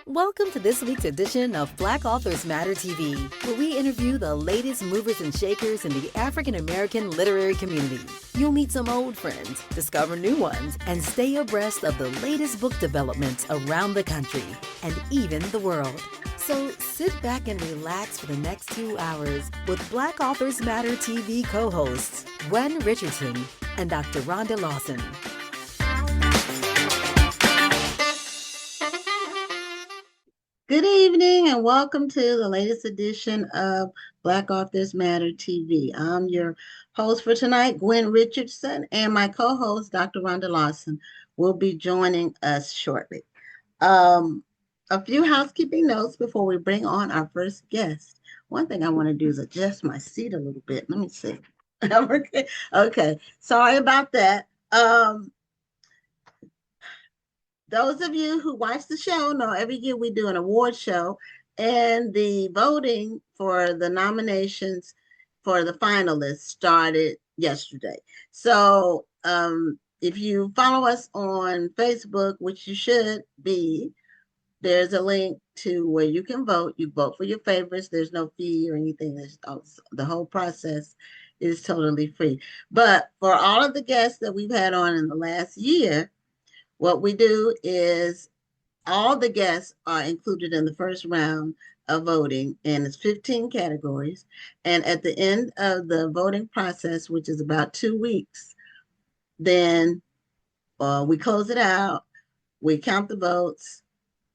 Welcome to this week's edition of Black Authors Matter TV, where we interview the latest movers and shakers in the African American literary community. You'll meet some old friends, discover new ones, and stay abreast of the latest book developments around the country and even the world. So sit back and relax for the next 2 hours with Black Authors Matter TV co-hosts Gwen Richardson and Dr. Rhonda Lawson. Good evening and welcome to the latest edition of Black Authors Matter TV. I'm your host for tonight, Gwen Richardson, and my co-host, Dr. Rhonda Lawson, will be joining us shortly. A few housekeeping notes before we bring on our first guest. One thing I want to do is adjust my seat a little bit. Let me see. Okay. Sorry about that. Those of you who watch the show know every year we do an award show, and the voting for the nominations for the finalists started yesterday. So if you follow us on Facebook, which you should be, there's a link to where you can vote. You vote for your favorites. There's no fee or anything. The whole process is totally free. But for all of the guests that we've had on in the last year, what we do is all the guests are included in the first round of voting, and it's 15 categories. And at the end of the voting process, which is about 2 weeks, then we close it out, we count the votes,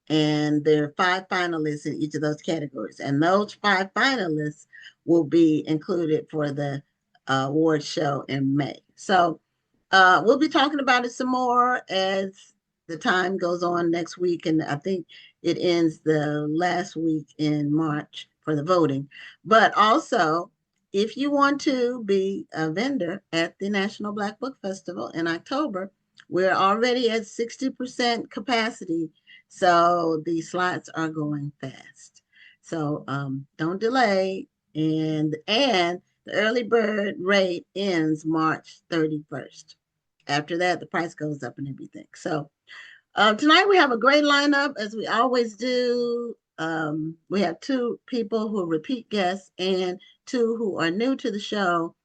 and there are 5 finalists in each of those categories. And those 5 finalists will be included for the award show in May. So we'll be talking about it some more as the time goes on next week, and I think it ends the last week in March for the voting. But also, if you want to be a vendor at the National Black Book Festival in October, we're already at 60% capacity, so the slots are going fast. So don't delay, and the early bird rate ends March 31st. After that, the price goes up and everything. So tonight we have a great lineup, as we always do. We have 2 people who are repeat guests and 2 who are new to the show.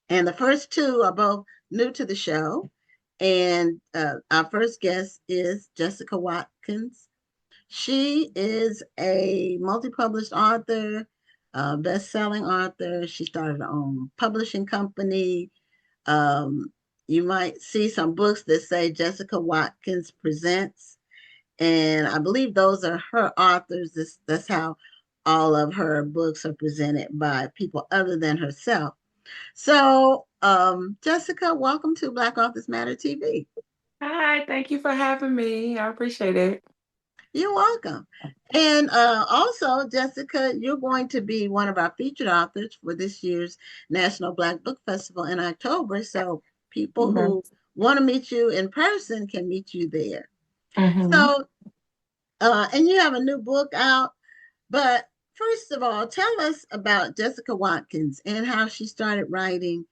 And the first 2 are both new to the show. And our first guest is Jessica Watkins. She is a multi-published author, best-selling author. She started her own publishing company. You might see some books that say Jessica Watkins Presents, and I believe those are her authors. That's how all of her books are presented by people other than herself. So, Jessica, welcome to Black Authors Matter TV. Hi, thank you for having me. I appreciate it. You're welcome. And also, Jessica, you're going to be one of our featured authors for this year's National Black Book Festival in October. So people who want to meet you in person can meet you there. So, and you have a new book out. But first of all, tell us about Jessica Watkins and how she started writing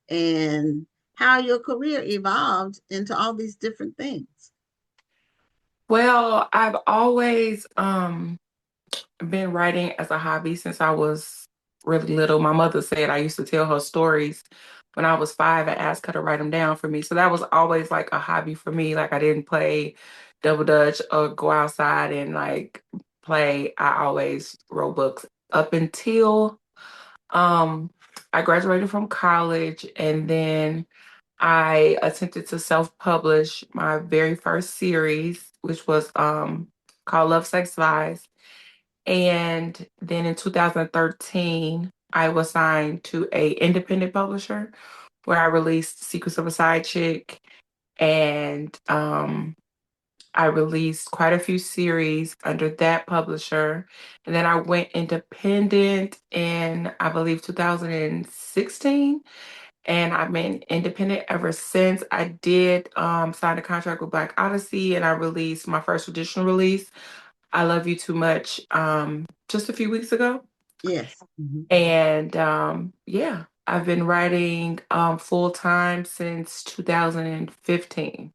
and how your career evolved into all these different things. Well, I've always been writing as a hobby since I was really little. My mother said I used to tell her stories when I was 5 and ask her to write them down for me. So that was always like a hobby for me. Like I didn't play double dutch or go outside and like play. I always wrote books up until I graduated from college, and then I attempted to self-publish my very first series, which was called Love, Sex, Lies. And then in 2013, I was signed to a independent publisher where I released Secrets of a Side Chick, and I released quite a few series under that publisher. And then I went independent in, I believe, 2016. And I've been independent ever since. I did sign a contract with Black Odyssey, and I released my first traditional release, I Love You Too Much, just a few weeks ago. Yes. And yeah, I've been writing full time since 2015.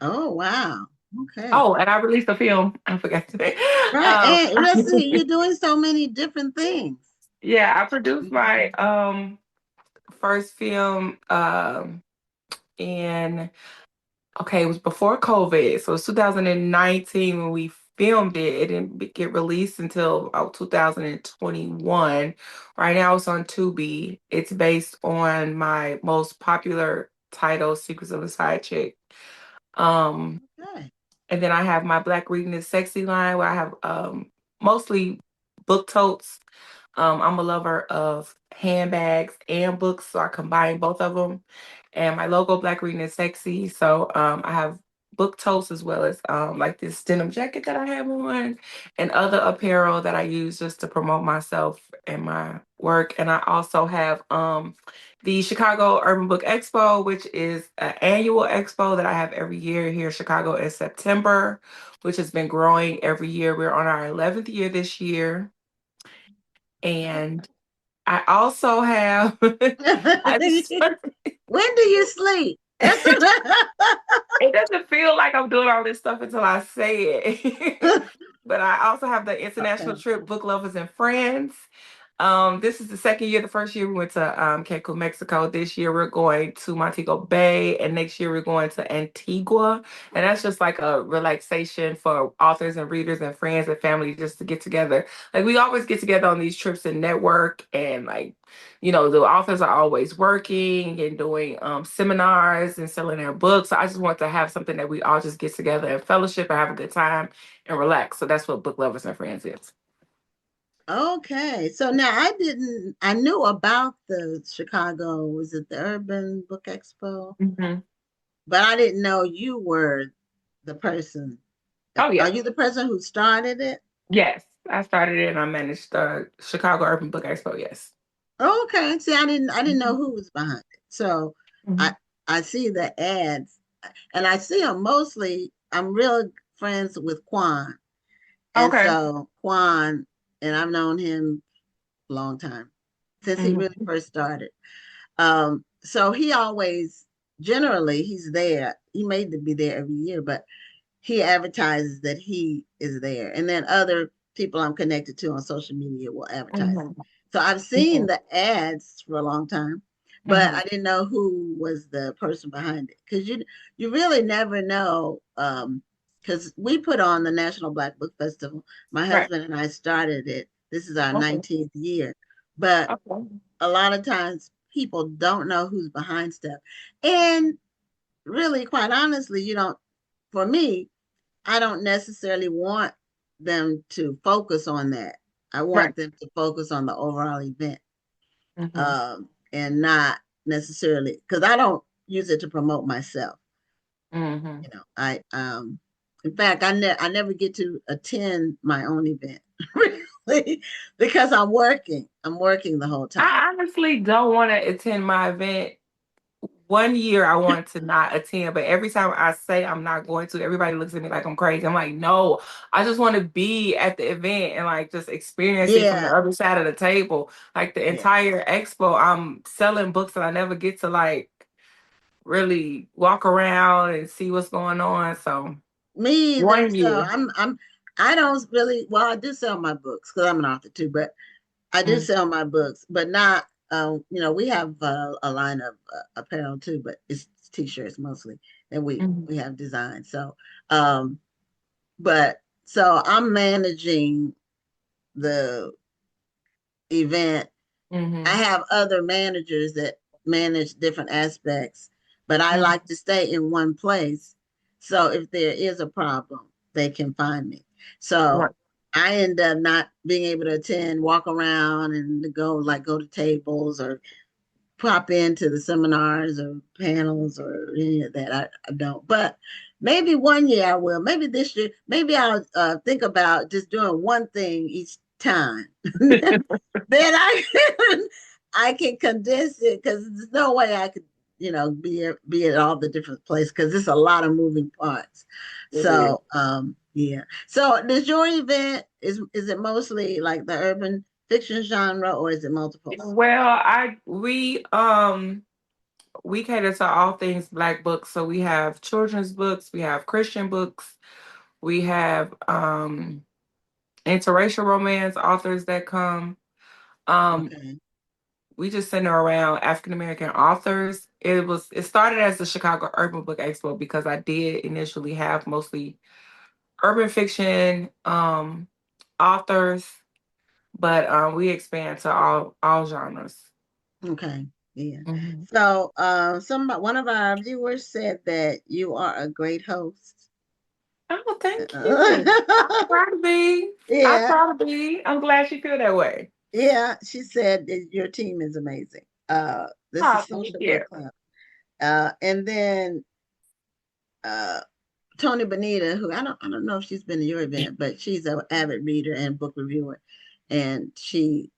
Oh, wow. Okay. Oh, and I released a film. I forgot to say. Right. And let's see, you're doing so many different things. Yeah, I produced my Mhm. first film in okay, it was before COVID. So it's 2019 when we filmed it. It didn't get released until 2021. Right now it's on Tubi. It's based on my most popular title, Secrets of a Side Chick. Um, Okay. and then I have my Black Reading is Sexy line where I have mostly book totes. I'm a lover of handbags and books, so I combine both of them. And my logo, Black Reading is Sexy. So I have book totes as well as like this denim jacket that I have on and other apparel that I use just to promote myself and my work. And I also have the Chicago Urban Book Expo, which is an annual expo that I have every year here in Chicago in September, which has been growing every year. We're on our 11th year this year. And I also have, I just, When do you sleep? That's it doesn't feel like I'm doing all this stuff until I say it. But I also have the international okay. trip, Book Lovers and Friends. This is the second year. The first year we went to Cancun, Mexico. This year we're going to Montego Bay, and next year we're going to Antigua. And that's just like a relaxation for authors and readers and friends and family just to get together. Like we always get together on these trips and network, and like the authors are always working and doing seminars and selling their books. So I just want to have something that we all just get together and fellowship and have a good time and relax. So that's what Book Lovers and Friends is. Okay. So now I knew about the Chicago, was it the Urban Book Expo? Hmm. But I didn't know you were the person. Oh, Are yeah. you the person who started it? Yes. I started it and I managed the Chicago Urban Book Expo. Yes. Okay. See, I didn't know Hmm. who was behind it. So I Hmm. I see the ads and I see them mostly. I'm real friends with Quan. And Okay. so Quan, and I've known him a long time since he really Hmm. first started. So he always, generally, he's there. He may be there every year, but he advertises that he is there. And then other people I'm connected to on social media will advertise it. Hmm. So I've seen Hmm. the ads for a long time, but Hmm. I didn't know who was the person behind it because you really never know. Because we put on the National Black Book Festival. My Right. husband and I started it. This is our Okay. 19th year, but Okay. a lot of times people don't know who's behind stuff. And really, quite honestly, you don't, for me, I don't necessarily want them to focus on that. I Right. want them to focus on the overall event, Hmm. and not necessarily because I don't use it to promote myself. Hmm. In fact, I never get to attend my own event really because I'm working. I'm working the whole time. I honestly don't want to attend my event. One year I wanted to not attend, but every time I say I'm not going to, everybody looks at me like I'm crazy. I'm like, no, I just want to be at the event and like just experience it from the Yeah, other side of the table. Like the yeah. entire expo, I'm selling books and I never get to like really walk around and see what's going on. So Me either. one So year. I don't really, well, I do sell my books because I'm an author too, but I do Mm-hmm. sell my books, but not, we have a line of apparel too, but it's t-shirts mostly that we have designed. So, um, but so I'm managing the event. I Mm-hmm. have other managers that manage different aspects, but I Hmm. like to stay in one place. So if there is a problem, they can find me. Right. So I end up not being able to attend, walk around and go to tables or pop into the seminars or panels or any of that. I don't. But maybe one year I will. Maybe this year, maybe I'll think about just doing one thing each time. Then I can condense it because there's no way I could, be at all the different places because it's a lot of moving parts. It is. So yeah. So does your event is it mostly like the urban fiction genre or is it multiples? Well, I we we cater to all things Black books. So we have children's books, we have Christian books, we have interracial romance authors that come. Um, Okay. we just center around African American authors. It started as the Chicago Urban Book Expo because I did initially have mostly urban fiction authors, but we expand to all genres. Okay. Yeah. Mhm. So, one of our viewers said that you are a great host. Oh, thank you. I try to be. I Yeah. try to be. I'm glad you feel that way. Yeah. She said that your team is amazing. This Oh, is thank Social you. Book Club. And then uh Tony Bonita, who I don't know if she's been to your event, but she's an avid reader and book reviewer, and she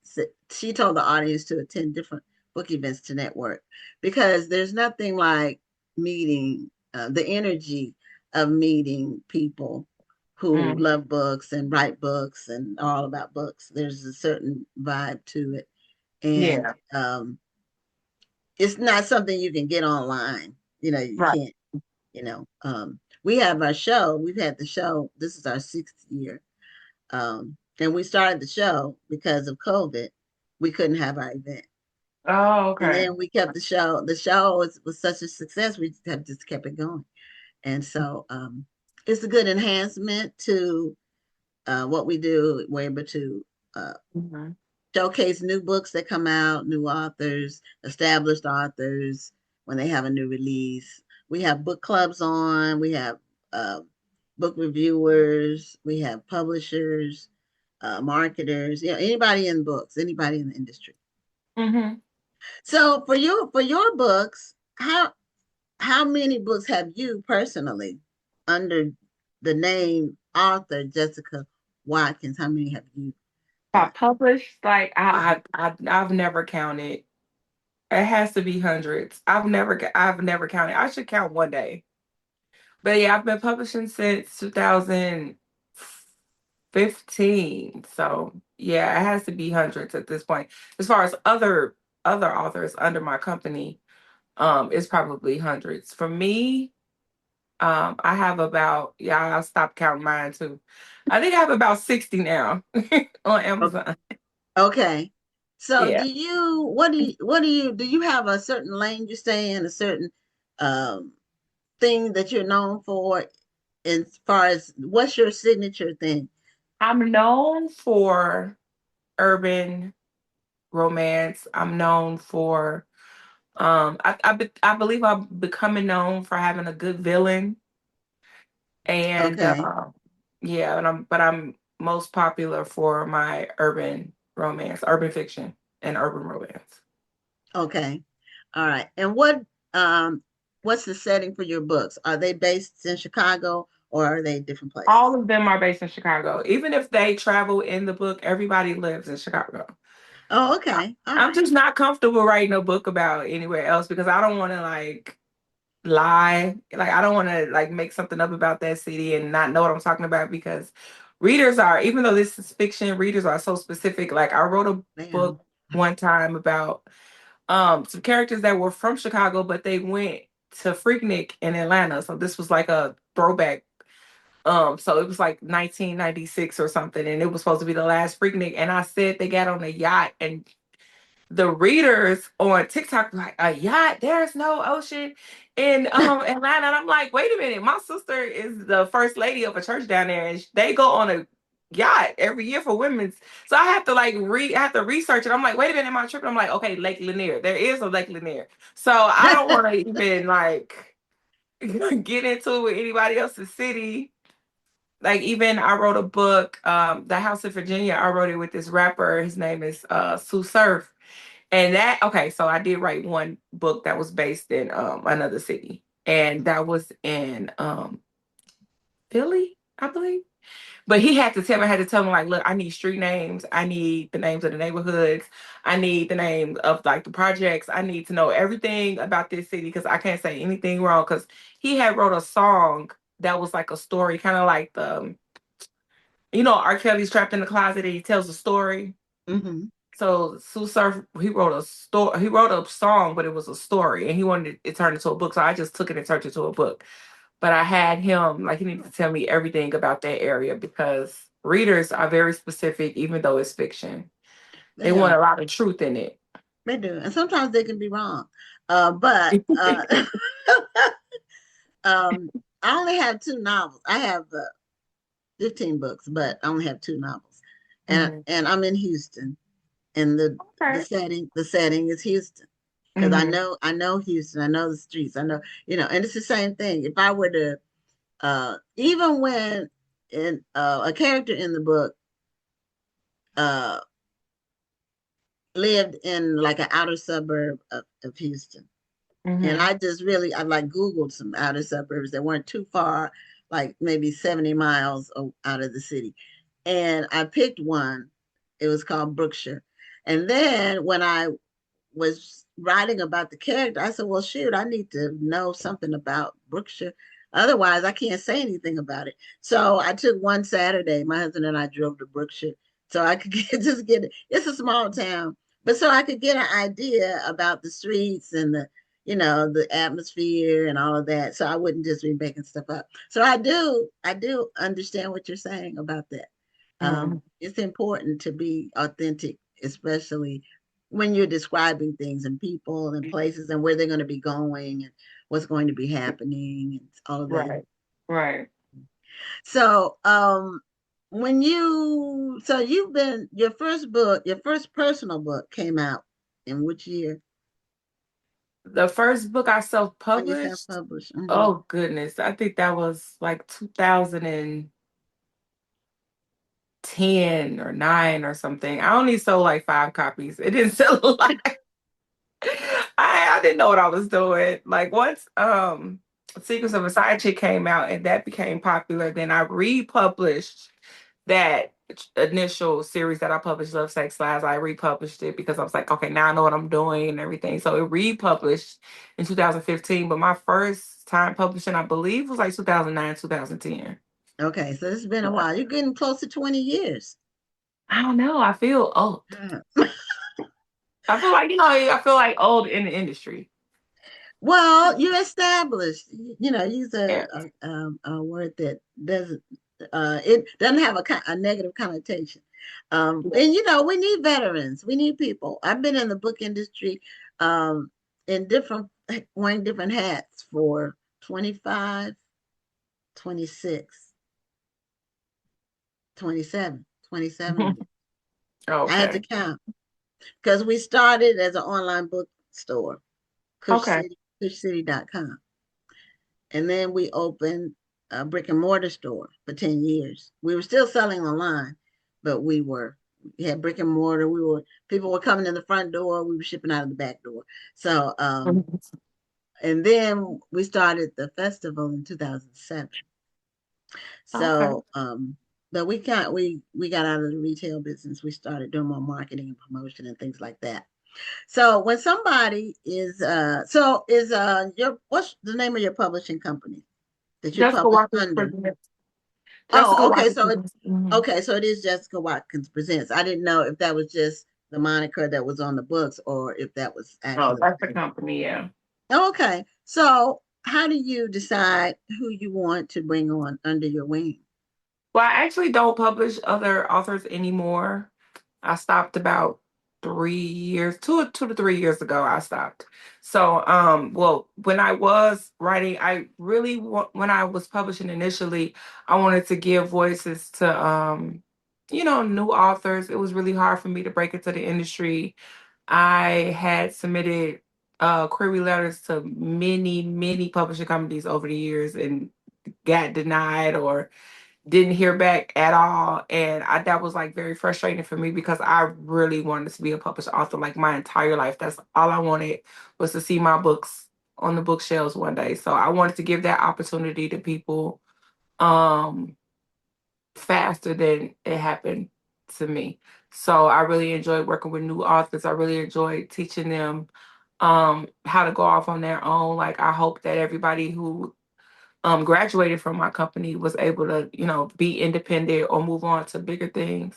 told the audience to attend different book events to network because there's nothing like meeting the energy of meeting people who Mm, love books and write books and are all about books. There's a certain vibe to it, and yeah, it's not something you can get online. You right. can't we have our show. We've had the show. This is our 6th year. And we started the show because of COVID. We couldn't have our event. Oh, And okay. then we kept the show. The show was such a success. We have just kept it going. And so it's a good enhancement to what we do. We're able to uh, Mhm. showcase new books that come out, new authors, established authors when they have a new release. We have book clubs on, we have uh, book reviewers, we have publishers, marketers, anybody in books, anybody in the industry. Mhm. So for your books, how many books have you personally under the name author Jessica Watkins? How many have you I done? published like I've never counted. It has to be hundreds. I've never counted. I should count one day. But yeah, I've been publishing since 2015. So yeah, it has to be hundreds at this point. As far as other authors under my company, it's probably hundreds. For me, I have about, yeah, I'll stop counting mine too. I think I have about 60 now on Amazon. Okay. So Yeah. do you have a certain lane you stay in, a certain um thing that you're known for as far as what's your signature thing? I'm known for urban romance. I'm known for I believe I'm becoming known for having a good villain. And Okay. yeah, but I'm most popular for my urban romance, urban fiction and urban romance. Okay. All right. And what's the setting for your books? Are they based in Chicago or are they different places? All of them are based in Chicago. Even if they travel in the book, everybody lives in Chicago. Oh, okay. All I'm right. just not comfortable writing a book about anywhere else because I don't want to like lie. Like I don't want to like make something up about that city and not know what I'm talking about because readers are, even though this is fiction, readers are so specific. Like I wrote a Man. book one time about some characters that were from Chicago, but they went to Freaknik in Atlanta. So this was like a throwback. So it was like 1996 or something, and it was supposed to be the last Freaknik. And I said they got on a yacht, and the readers on TikTok were like, a yacht? There's no ocean in Atlanta. And I'm like, wait a minute, my sister is the first lady of a church down there, and they go on a yacht every year for women's. So I have to like I have to research it. I'm like, wait a minute, am I tripping? I'm like, okay, Lake Lanier. There is a Lake Lanier. So I don't want to even like get into it with anybody else's city. Like even I wrote a book, The House of Virginia. I wrote it with this rapper. His name is Sue Surf. And that, okay, so I did write one book that was based in another city. And that was in Philly, I believe. But he had to tell me, I had to tell him, like, look, I need street names. I need the names of the neighborhoods. I need the name of like the projects. I need to know everything about this city because I can't say anything wrong. Because he had wrote a song that was like a story, kind of like the, R. Kelly's Trapped in the Closet, and he tells a story. Hmm. So Sue Surf, he wrote a story. He wrote a song, but it was a story, and he wanted it turned into a book. So I just took it and turned it into a book. But I had him like he needed to tell me everything about that area because readers are very specific, even though it's fiction. They They want are. a lot of truth in it. They do. And sometimes they can be wrong. But I only have two novels. I have 15 books, but I only have two novels. Mhm. And I'm in Houston, and Okay. the setting is Houston. Because Mhm. I know Houston, I know the streets, I know, and it's the same thing. If I were to even when in a character in the book uh lived in like an outer suburb of Houston. And Mhm. I just really, I like Googled some outer suburbs that weren't too far, like maybe 70 miles out of the city. And I picked one. It was called Brookshire. And then when I was writing about the character, I said, well, shoot, I need to know something about Brookshire. Otherwise, I can't say anything about it. So I took one Saturday, my husband and I drove to Brookshire so I could just get it. It's a small town, but so I could get an idea about the streets and the atmosphere and all of that. So I wouldn't just be making stuff up. So I do understand what you're saying about that. Mhm. It's important to be authentic, especially when you're describing things and people and places and where they're going to be going and what's going to be happening and all of that. Right. Right. So, you've been your first personal book came out in which year The first book I when you self-published, self-published? Mhm. oh goodness, I think that was like 2010 or 9 or something. I only sold like 5 copies. It didn't sell a lot. I didn't know what I was doing. Like once Secrets of a Side Chick came out and that became popular, then I republished that initial series that I published, Love, Sex, Lies. I republished it because I was like, okay, now I know what I'm doing and everything. So it republished in 2015, but my first time publishing, I believe, was like 2009, 2010. Okay, so it's been a But while. You're getting close to 20 years. I don't know. I feel old. Yeah. I feel like, I feel like old in the industry. Well, you're established. Use Yeah. a word that doesn't it doesn't have a negative connotation. And we need veterans. We need people. I've been in the book industry um, in wearing different hats for 25, 26, 27, 27 years. I had to Okay. count because we started as an online bookstore, Okay. cushcity.com. And then we opened a brick and mortar store for 10 years. We were still selling online, but we had brick and mortar. People were coming in the front door. We were shipping out of the back door. So, and then we started the festival in 2007. Okay. So, but we got out of the retail business. We started doing more marketing and promotion and things like that. So when somebody is your what's the name of your publishing company that you Jessica publish Watkins under? presents. Jessica Oh, Watkins presents. Mhm. okay, so it is Jessica Watkins Presents. I didn't know if that was just the moniker that was on the books or if that was Oh, actually. that's the company, yeah. Okay, so how do you decide who you want to bring on under your wing? Well, I actually don't publish other authors anymore. I stopped about 3 years, 2 to 3 years ago. I stopped. So, well, when I was writing, when I was publishing initially, I wanted to give voices to, new authors. It was really hard for me to break into the industry. I had submitted query letters to many, many publishing companies over the years and got denied or didn't hear back at all. And that was like very frustrating for me because I really wanted to be a published author like my entire life. That's all I wanted was to see my books on the bookshelves one day. So I wanted to give that opportunity to people um faster than it happened to me. So I really enjoyed working with new authors. I really enjoyed teaching them how to go off on their own. Like I hope that everybody who graduated from my company was able to, be independent or move on to bigger things.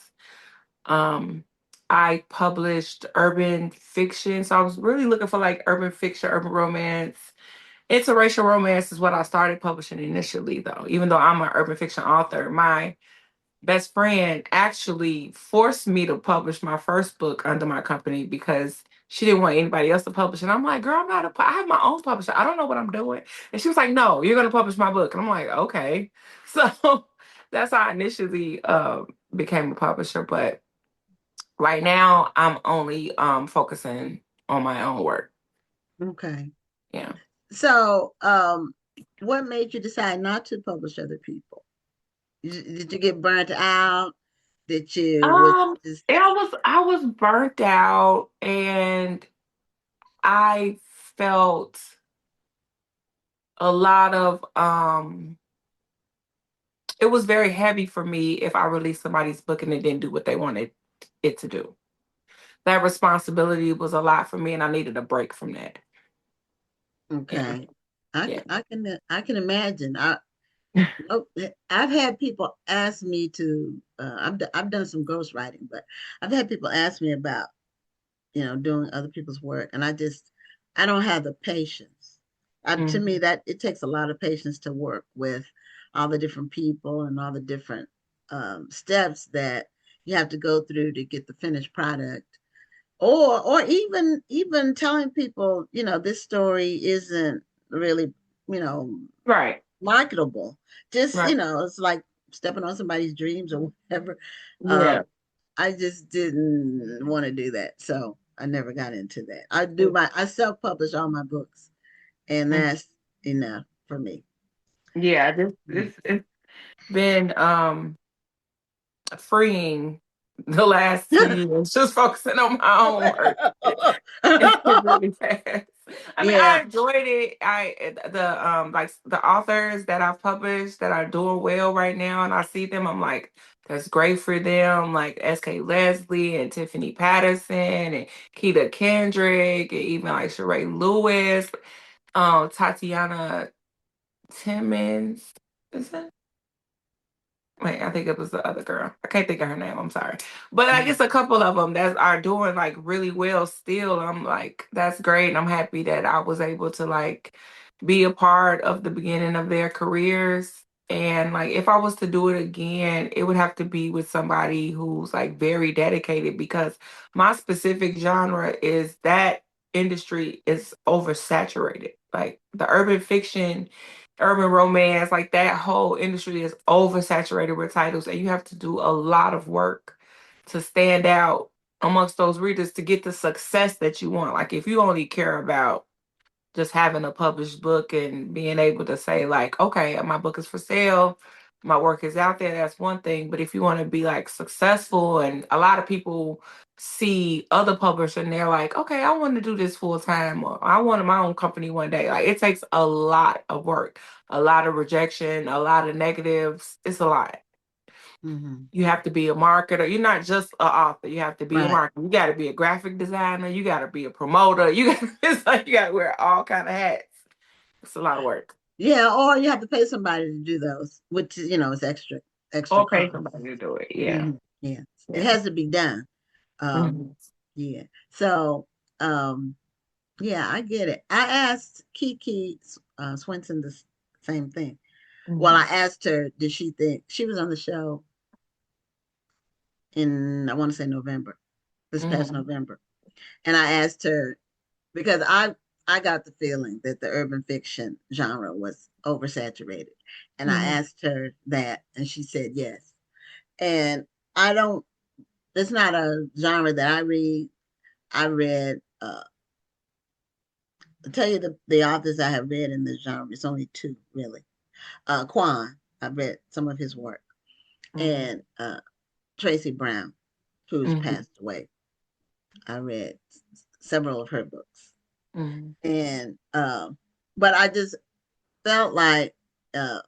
Um, I published urban fiction. So I was really looking for like urban fiction, urban romance. Interracial romance is what I started publishing initially, though. Even though I'm an urban fiction author, my best friend actually forced me to publish my first book under my company because she didn't want anybody else to publish. And I'm like, girl, I have my own publisher. I don't know what I'm doing. And she was like, no, you're going to publish my book. And I'm like, okay. So that's how I initially became a publisher. But right now, I'm only focusing on my own work. Okay. Yeah. So, what made you decide not to publish other people? Did you get burnt out? Did you was Um, just I was burnt out and I felt a lot of it was very heavy for me if I released somebody's book and it didn't do what they wanted it to do. That responsibility was a lot for me and I needed a break from that. Yeah. okay? I Yeah. can I can imagine. Oh, I've had people ask me to. I've done some ghostwriting, but I've had people ask me about doing other people's work, and I don't have the patience. To me, Mhm. that it takes a lot of patience to work with all the different people and all the different steps that you have to go through to get the finished product, or even telling people, this story isn't really, you know, Right. marketable. Just, Right. it's like stepping on somebody's dreams or whatever. Yeah. I just didn't want to do that. So I never got into that. I self-publish all my books, and Mhm. that's enough for me. Yeah, this Mhm. this it's been freeing the last 2 years, just focusing on my own work. It really has. I mean, Yeah. I enjoyed it. Like the authors that I've published that are doing well right now, and I see them, I'm like, that's great for them. Like S.K. Leslie and Tiffany Patterson and Keita Kendrick and even like Sheree Lewis, Tatiana Timmons. Is it? Wait, I think it was the other girl. I can't think of her name. I'm sorry. But I guess Mhm. a couple of them that are doing like really well still. I'm like, that's great. And I'm happy that I was able to like be a part of the beginning of their careers. And like, if I was to do it again, it would have to be with somebody who's like very dedicated because my specific genre is that industry is oversaturated. Like the urban fiction, urban romance, like that whole industry is oversaturated with titles, and you have to do a lot of work to stand out amongst those readers to get the success that you want. Like if you only care about just having a published book and being able to say like, okay, my book is for sale, my work is out there, that's one thing. But if you want to be like successful, and a lot of people see other publishers and they're like, okay, I want to do this full time, or I want my own company one day. Like it takes a lot of work, a lot of rejection, a lot of negatives. It's a lot. Mhm. You have to be a marketer. You're not just an author. You have to be a Right. marketer. You got to be a graphic designer. You got to be a promoter. You got it's like you got to wear all kind of hats. It's a lot of work. Yeah, or you have to pay somebody to do those, which is extra Or pay cost. somebody to do it. Yeah. Yeah, it Yeah. has to be done. Um, Mhm. yeah. So, um, yeah, I get it. I asked Kiki Swinson the same thing. Well, I Mhm. asked her, did she think she was on the show in, I want to say November, this past Mhm. November, and I asked her because I got the feeling that the urban fiction genre was oversaturated, and I Mhm. asked her that, and she said yes. And I don't. It's not a genre that I read. I read. To tell you the authors I have read in this genre, it's only two really. Quan, I've read some of his work, Mhm. and Tracy Brown, who's Mhm. passed away. I read several of her books, Mhm. and but I just felt like uh,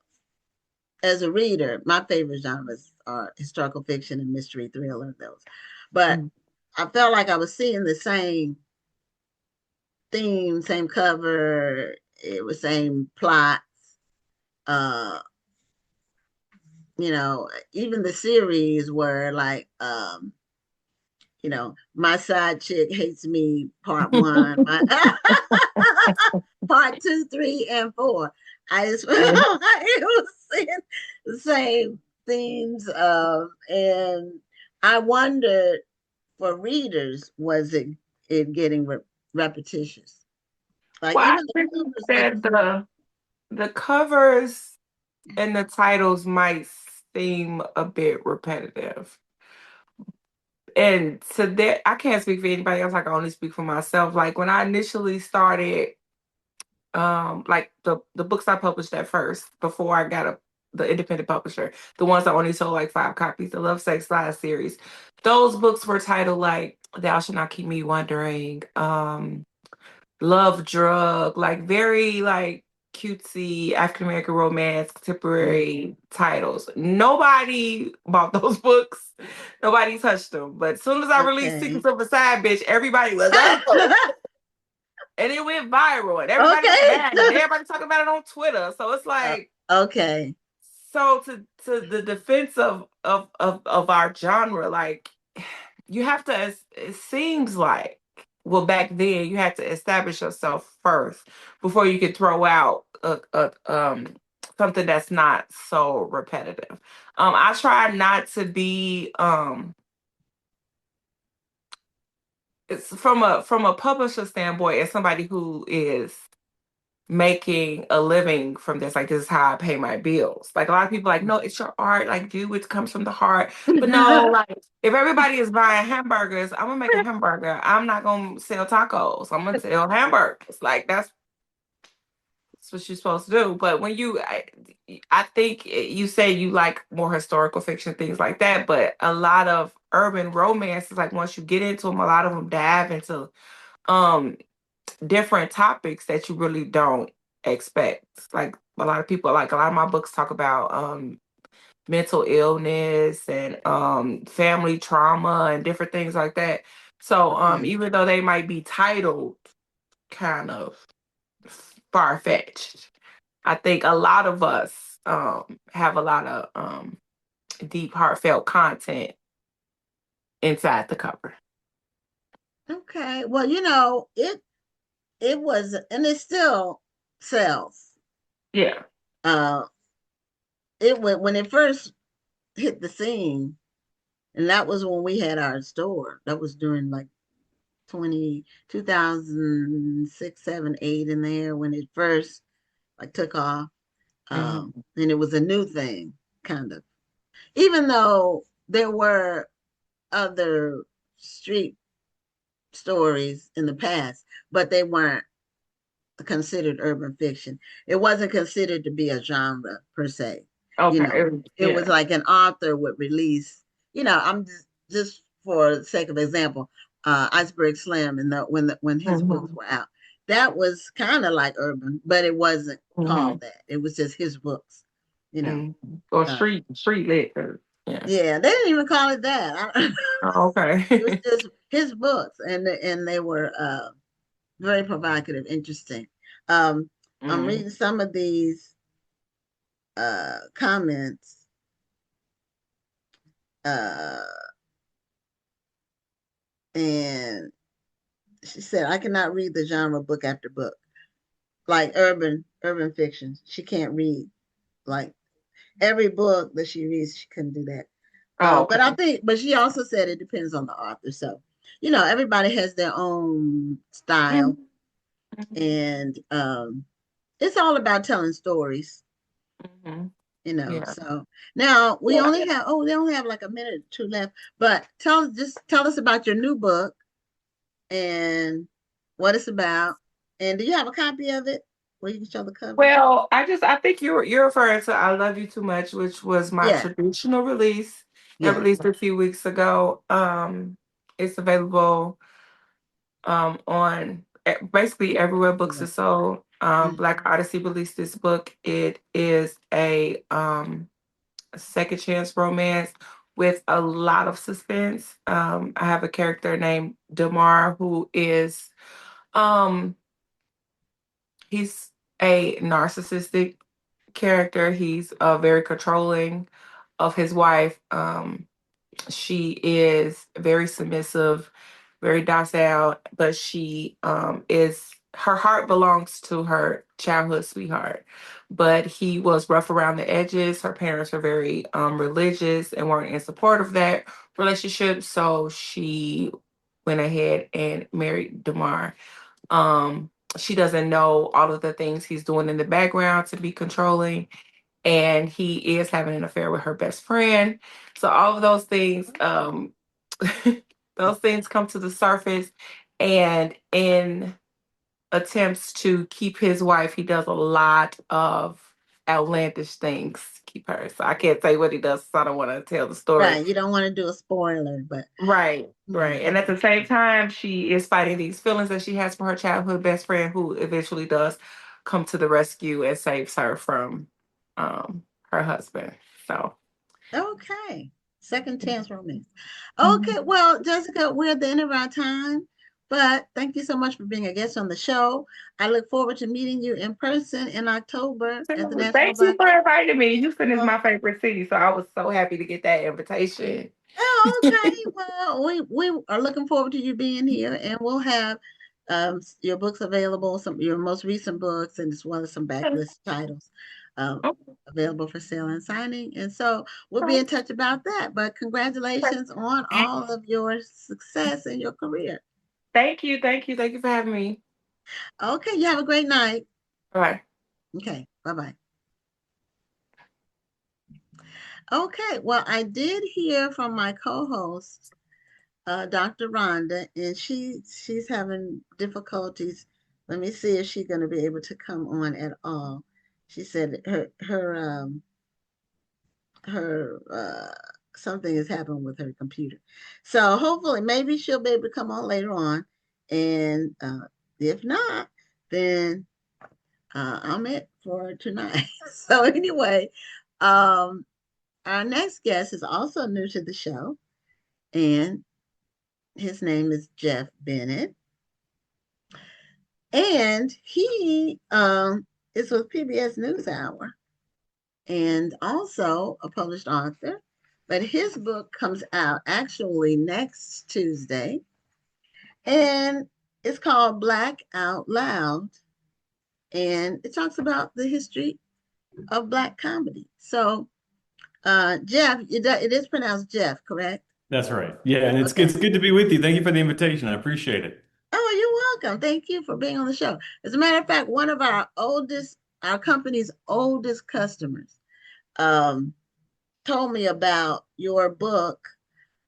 as a reader, my favorite genres are historical fiction and mystery thriller. Those, but Mhm. I felt like I was seeing the same theme, same cover, it was same plot. Uh, you know, even the series were like, My Side Chick Hates Me, part one, part two, three, and four. I just felt Mhm. like it was saying the same themes of, and I wondered for readers, was it getting repetitious? Like Well, I even the think covers look. that the covers and the titles might seem a bit repetitive. And so that I can't speak for anybody else. I can only speak for myself. Like when I initially started, like the books I published at first before I got the independent publisher, the ones that only sold like 5 copies, the Love Sex Lies series, those books were titled like Thou Shalt Not Keep Me Wondering, Love Drug, like very like cutesy African American romance contemporary titles. Nobody bought those books. Nobody touched them. But as soon as I released Okay. Secrets of a Side Bitch, everybody was oh, and it went viral, and everybody was Okay. mad, and everybody talking about it on Twitter. So it's Uh, like, okay. so to the defense of our genre, like you have to. It seems like, well, back then you had to establish yourself first before you could throw out something that's not so repetitive. I try not to be it's from a publisher standpoint, as somebody who is making a living from this. Like, this is how I pay my bills. Like, a lot of people like, no, it's your art. Like, do it comes from the heart. But no, like, if everybody is buying hamburgers, I'm gonna make a hamburger. I'm not gonna sell tacos. I'm gonna sell hamburgers. Like, that's what you're supposed to do. But when I think you say you like more historical fiction, things like that. But a lot of urban romances, like once you get into them, a lot of them dive into um different topics that you really don't expect. Like a lot of people, like a lot of my books talk about mental illness and family trauma and different things like that. So Okay. even though they might be titled kind of far fetched, I think a lot of us have a lot of deep, heartfelt content inside the cover. Okay. Well, it was, and it still sells. Yeah. Uh, it went when it first hit the scene, and that was when we had our store. That was during like 2006, 7, 8 in there when it first like took off. Mhm. And it was a new thing, kind of. Even though there were other street stories in the past, but they weren't considered urban fiction. It wasn't considered to be a genre per se. You Okay. know, it was Yeah. like an author would release, I'm just for the sake of example, Iceberg Slim and when his books Hmm. were out. That was kind of like urban, but it wasn't Hmm. called that. It was just his books, you know. Mm. Or Uh, street lit. Yeah. yeah, they didn't even call it that. Oh, It was okay. just his books, and they were very provocative, interesting. Um, I'm Mm. reading some of these comments. Uh, and she said, I cannot read the genre book after book, like urban fiction. She can't read like every book that she reads. She couldn't do that. Oh, But I okay. think, but she also said it depends on the author. So, everybody has their own style, Mhm. and it's all about telling stories. Mhm. Yeah. So now Yeah. we only have like a minute or two left, but tell us about your new book and what it's about. And do you have a copy of it where you can show the cover? Well, I think you're referring to I Love You Too Much, which was my Yeah, traditional release. It yeah. released a few weeks ago. It's available on basically everywhere books are sold. Black Odyssey released this book. It is a second chance romance with a lot of suspense. I have a character named Damar who is um he's a narcissistic character. He's very controlling of his wife. She is very submissive, very docile, but she is her heart belongs to her childhood sweetheart. But he was rough around the edges. Her parents were very religious and weren't in support of that relationship. So she went ahead and married Damar. Um, she doesn't know all of the things he's doing in the background to be controlling, and he is having an affair with her best friend. So all of those things, those things come to the surface, and in attempts to keep his wife, he does a lot of outlandish things to keep her. So I can't say what he does, so I don't want to tell the story. Right. You don't want to do a spoiler, but Right, right. yeah. And at the same time, she is fighting these feelings that she has for her childhood best friend, who eventually does come to the rescue and saves her from her husband. So, Okay. Second chance romance. mhm. Okay. Well, Jessica, we're at the end of our time, but thank you so much for being a guest on the show. I look forward to meeting you in person in October at the So, National thank you Black. for inviting me. Houston is Oh, my favorite city, so I was so happy to get that invitation. oh, okay. Well, we are looking forward to you being here, and we'll have your books available, some your most recent books, and as well as some backlist titles um, Okay. available for sale and signing. And so we'll be in touch about that. But congratulations on all of your success in your career. Thank you, thank you, thank you for having me. Okay, you have a great night. Bye. Okay, bye bye. Okay, well, I did hear from my co-host Dr. Rhonda, and she's having difficulties. Let me see if she's going to be able to come on at all. She said her something has happened with her computer, so hopefully maybe she'll be able to come on later on, and if not, then I'm it for tonight. So anyway, um, our next guest is also new to the show, and his name is Geoff Bennett. And he is with PBS NewsHour and also a published author. But his book comes out actually next Tuesday, and it's called Black Out Loud. And it talks about the history of Black comedy. So, Geoff, it is pronounced Geoff, correct? That's right. Yeah, and Okay. it's good to be with you. Thank you for the invitation. I appreciate it. Oh, you're welcome. Thank you for being on the show. As a matter of fact, one of our company's oldest customers, um, told me about your book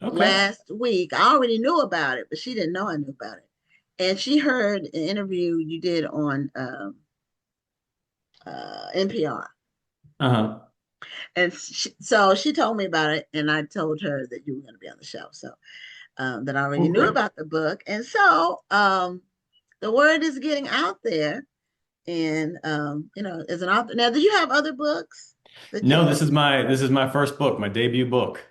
Okay. last week. I already knew about it, but she didn't know I knew about it. And she heard an interview you did on NPR. Uh-huh. And so she told me about it, and I told her that you were going to be on the show. So that I already Well, knew great. about the book. And so the word is getting out there. And as an author. Now, do you have other books that you No, this is my first book, my debut book.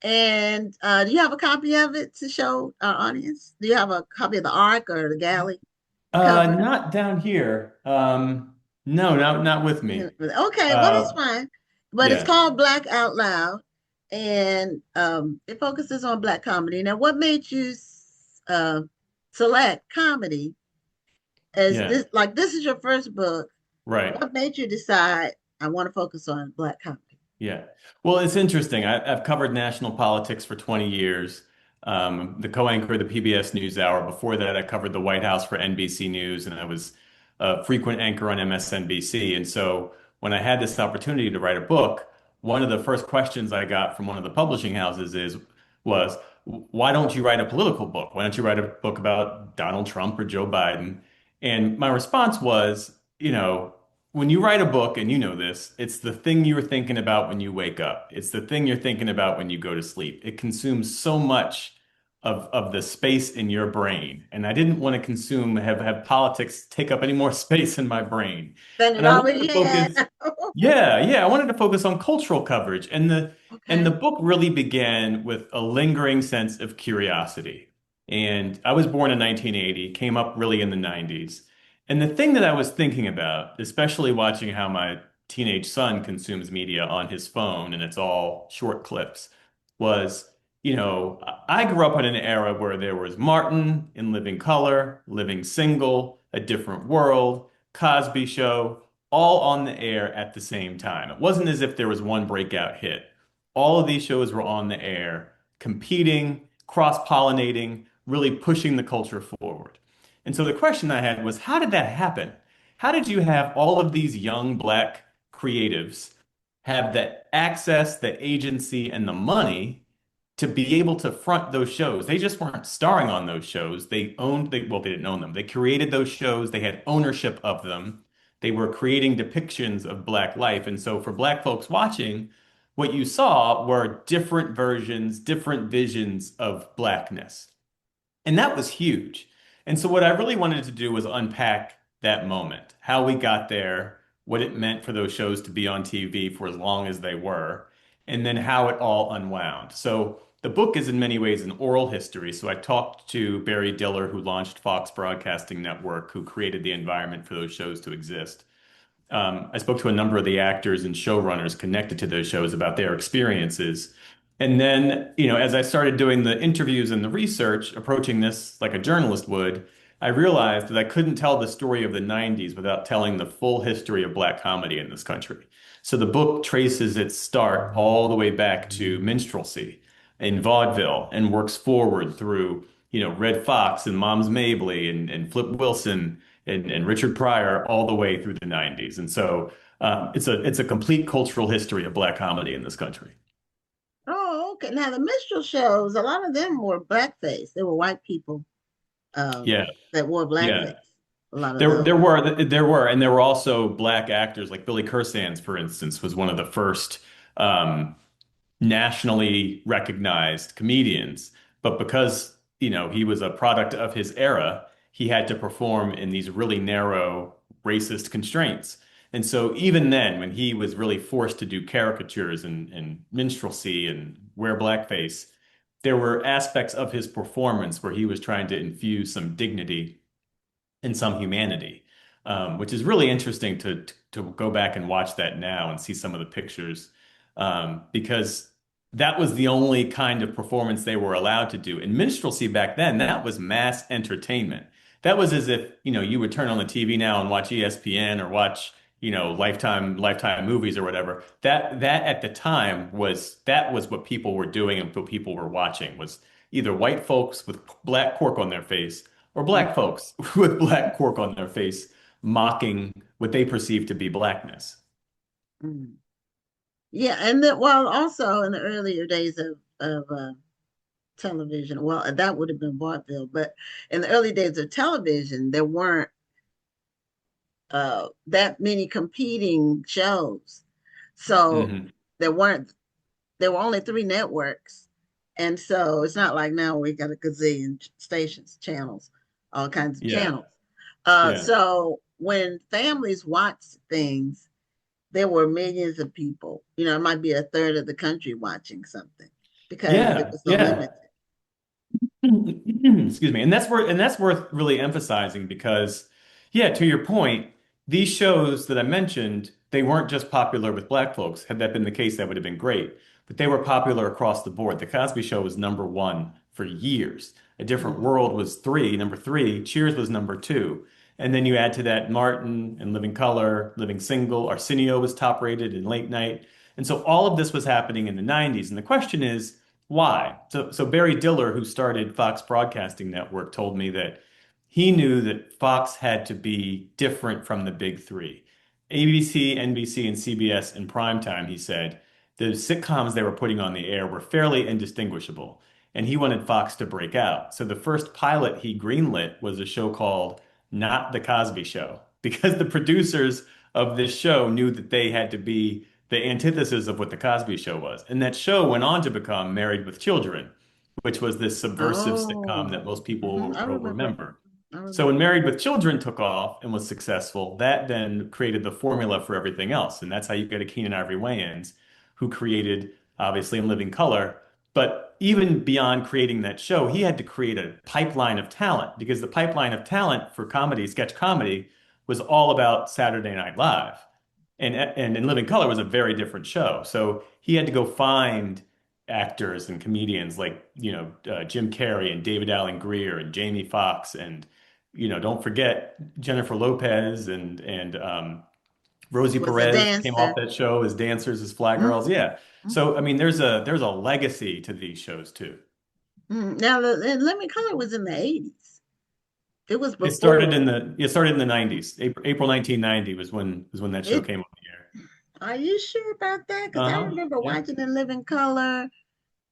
and do you have a copy of it to show our audience? Do you have a copy of the ARC or the Galley cover? Not down here. No, not with me. Okay, well that's Uh, fine. But it's yeah, called Black Out Loud, and it focuses on Black comedy. Now, what made you uh, select comedy as yeah, this is your first book? right. What made you decide I want to focus on Black comedy? Yeah. Well, it's interesting. I've covered national politics for 20 years. The co-anchor of the PBS NewsHour. Before that, I covered the White House for NBC News, and I was a frequent anchor on MSNBC. And so when I had this opportunity to write a book, one of the first questions I got from one of the publishing houses was, why don't you write a political book? Why don't you write a book about Donald Trump or Joe Biden? And my response was, when you write a book, and you know this, it's the thing you're thinking about when you wake up. It's the thing you're thinking about when you go to sleep. It consumes so much of the space in your brain. And I didn't want to have politics take up any more space in my brain. Than it And I wanted already to had. focus, yeah, I wanted to focus on cultural coverage. And the Okay. book really began with a lingering sense of curiosity. And I was born in 1980, came up really in the 90s. And the thing that I was thinking about, especially watching how my teenage son consumes media on his phone, and it's all short clips, was, I grew up in an era where there was Martin in Living Color, Living Single, A Different World, Cosby Show, all on the air at the same time. It wasn't as if there was one breakout hit. All of these shows were on the air, competing, cross-pollinating, really pushing the culture forward. And so the question I had was, how did that happen? How did you have all of these young black creatives have the access, the agency, and the money to be able to front those shows? They just weren't starring on those shows. Well, they didn't own them. They created those shows. They had ownership of them. They were creating depictions of Black life. And so for Black folks watching, what you saw were different versions, different visions of Blackness. And that was huge. And so what I really wanted to do was unpack that moment, how we got there, what it meant for those shows to be on TV for as long as they were, and then how it all unwound. So the book is in many ways an oral history. So I talked to Barry Diller, who launched Fox Broadcasting Network, who created the environment for those shows to exist. I spoke to a number of the actors and showrunners connected to those shows about their experiences. And then, as I started doing the interviews and the research, approaching this like a journalist would, I realized that I couldn't tell the story of the 90s without telling the full history of Black comedy in this country. So the book traces its start all the way back to minstrelsy in vaudeville and works forward through, Red Fox and Moms Mabley and Flip Wilson and Richard Pryor all the way through the 90s. And so it's a complete cultural history of Black comedy in this country. Oh, okay. Now the minstrel shows, a lot of them were blackface. They were white people Yeah, that wore blackface. yeah. A lot of There, those. there were, there were, and there were also Black actors like Billy Kersands, for instance, was one of the first um, nationally recognized comedians. But because, he was a product of his era, he had to perform in these really narrow racist constraints. And so even then, when he was really forced to do caricatures and minstrelsy and wear blackface, there were aspects of his performance where he was trying to infuse some dignity and some humanity, which is really interesting to go back and watch that now and see some of the pictures, because that was the only kind of performance they were allowed to do. In minstrelsy back then, that was mass entertainment. That was as if, you would turn on the TV now and watch ESPN or watch, Lifetime movies or whatever. That at the time was what people were doing and what people were watching was either white folks with black cork on their face or black folks with black cork on their face mocking what they perceived to be Blackness. Mm. Yeah, and then well, also in the earlier days of television, well, that would have been vaudeville, but in the early days of television, there weren't that many competing shows, so Hmm. there weren't there were only three networks, and so it's not like now we got a gazillion stations, channels, all kinds of Yeah, channels. yeah, So when families watched things, there were millions of people. It might be a third of the country watching something because it yeah, was so yeah. limited. Excuse me. And that's worth really emphasizing because, yeah, to your point, these shows that I mentioned, they weren't just popular with black folks. Had that been the case, that would have been great. But they were popular across the board. The Cosby Show was number one for years. A Different Mhm. World was number three. Cheers was number two. And then you add to that Martin and Living Color, Living Single. Arsenio was top rated in late night. And so all of this was happening in the 90s. And the question is, why? So Barry Diller, who started Fox Broadcasting Network, told me that he knew that Fox had to be different from the big three. ABC, NBC, and CBS in prime time, he said, the sitcoms they were putting on the air were fairly indistinguishable, and he wanted Fox to break out. So the first pilot he greenlit was a show called Not the Cosby Show, because the producers of this show knew that they had to be the antithesis of what the Cosby Show was. And that show went on to become Married with Children, which was this subversive sitcom that Oh, most people I will remember. remember. I So when remember. Married with Children took off and was successful, that then created the formula for everything else. And that's how you get a Keenan Ivory Wayans, who created, obviously, In Living Color. But even beyond creating that show, he had to create a pipeline of talent because the pipeline of talent for comedy, sketch comedy, was all about Saturday Night Live. And In Living Color was a very different show. So he had to go find actors and comedians like, Jim Carrey and David Allen Greer and Jamie Foxx and, don't forget Jennifer Lopez and Rosie Was a Perez came off dancer. that show as dancers, as flat Mhm. girls. Yeah. So, I mean, there's a legacy to these shows too. Now, the Living Color was in the 80s. It was It started before. it started in the 90s. April 1990 was when that show It, came on the air. are you sure about that? Because I Uh-huh. remember Yeah. watching In Living Color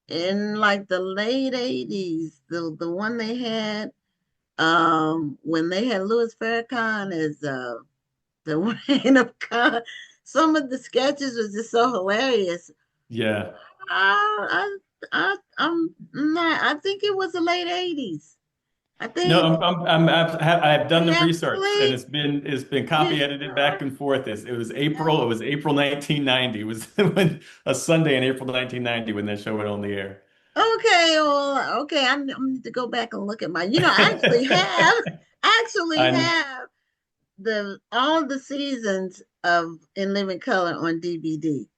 in like the late 80s. The one they had when they had Louis Farrakhan as the reign of Khan. Some of the sketches was just so hilarious. Yeah. I'm not. I think it was the late 80s. I No, think I've done the research and actually it's been you copy edited back sure? and forth. It was April 1990. It was when a Sunday in April 1990 when that show went on the air. Okay, well, okay. I need to go back and look at my. I actually And have the all the seasons of In Living Color on DVD.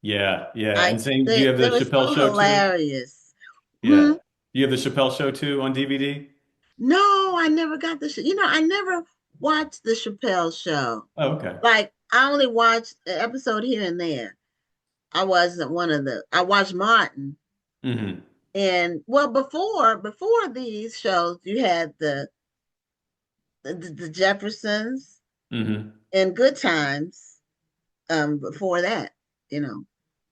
yeah, yeah. I And same, do you they have the they were Chappelle so show too? hilarious. Yeah. Hmm? Do you have the Chappelle show too on DVD? No, I never got the show. I never watched the Chappelle show. Oh, okay. Like I only watched an episode here and there. I wasn't one of the. I watched Martin, Hmm. and well, before these shows, you had the Jeffersons Hmm. and Good Times. Before that, you know.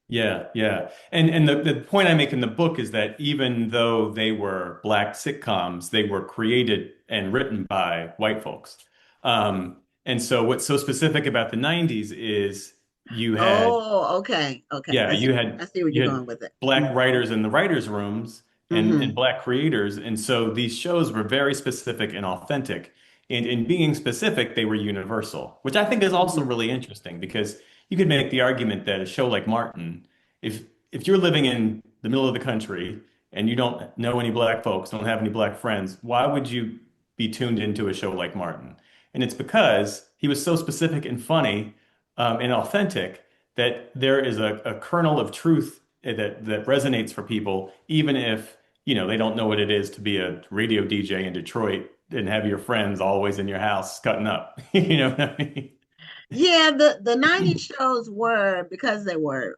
Yeah, yeah. And the point I make in the book is that even though they were black sitcoms, they were created and written by white folks. And so what's so specific about the 90s is you had Oh, okay, okay. yeah, I see. you I had see where you you're going had with it. black writers in the writers' rooms and Mm-hmm. black creators, and so these shows were very specific and authentic. And in being specific, they were universal, which I think is also Mm-hmm. really interesting because you could make the argument that a show like Martin, if you're living in the middle of the country and you don't know any black folks, don't have any black friends, why would you be tuned into a show like Martin? And it's because he was so specific and funny, and authentic that there is a kernel of truth that resonates for people, even if they don't know what it is to be a radio DJ in Detroit and have your friends always in your house cutting up. You know what I mean? Yeah, the 90s shows were because they were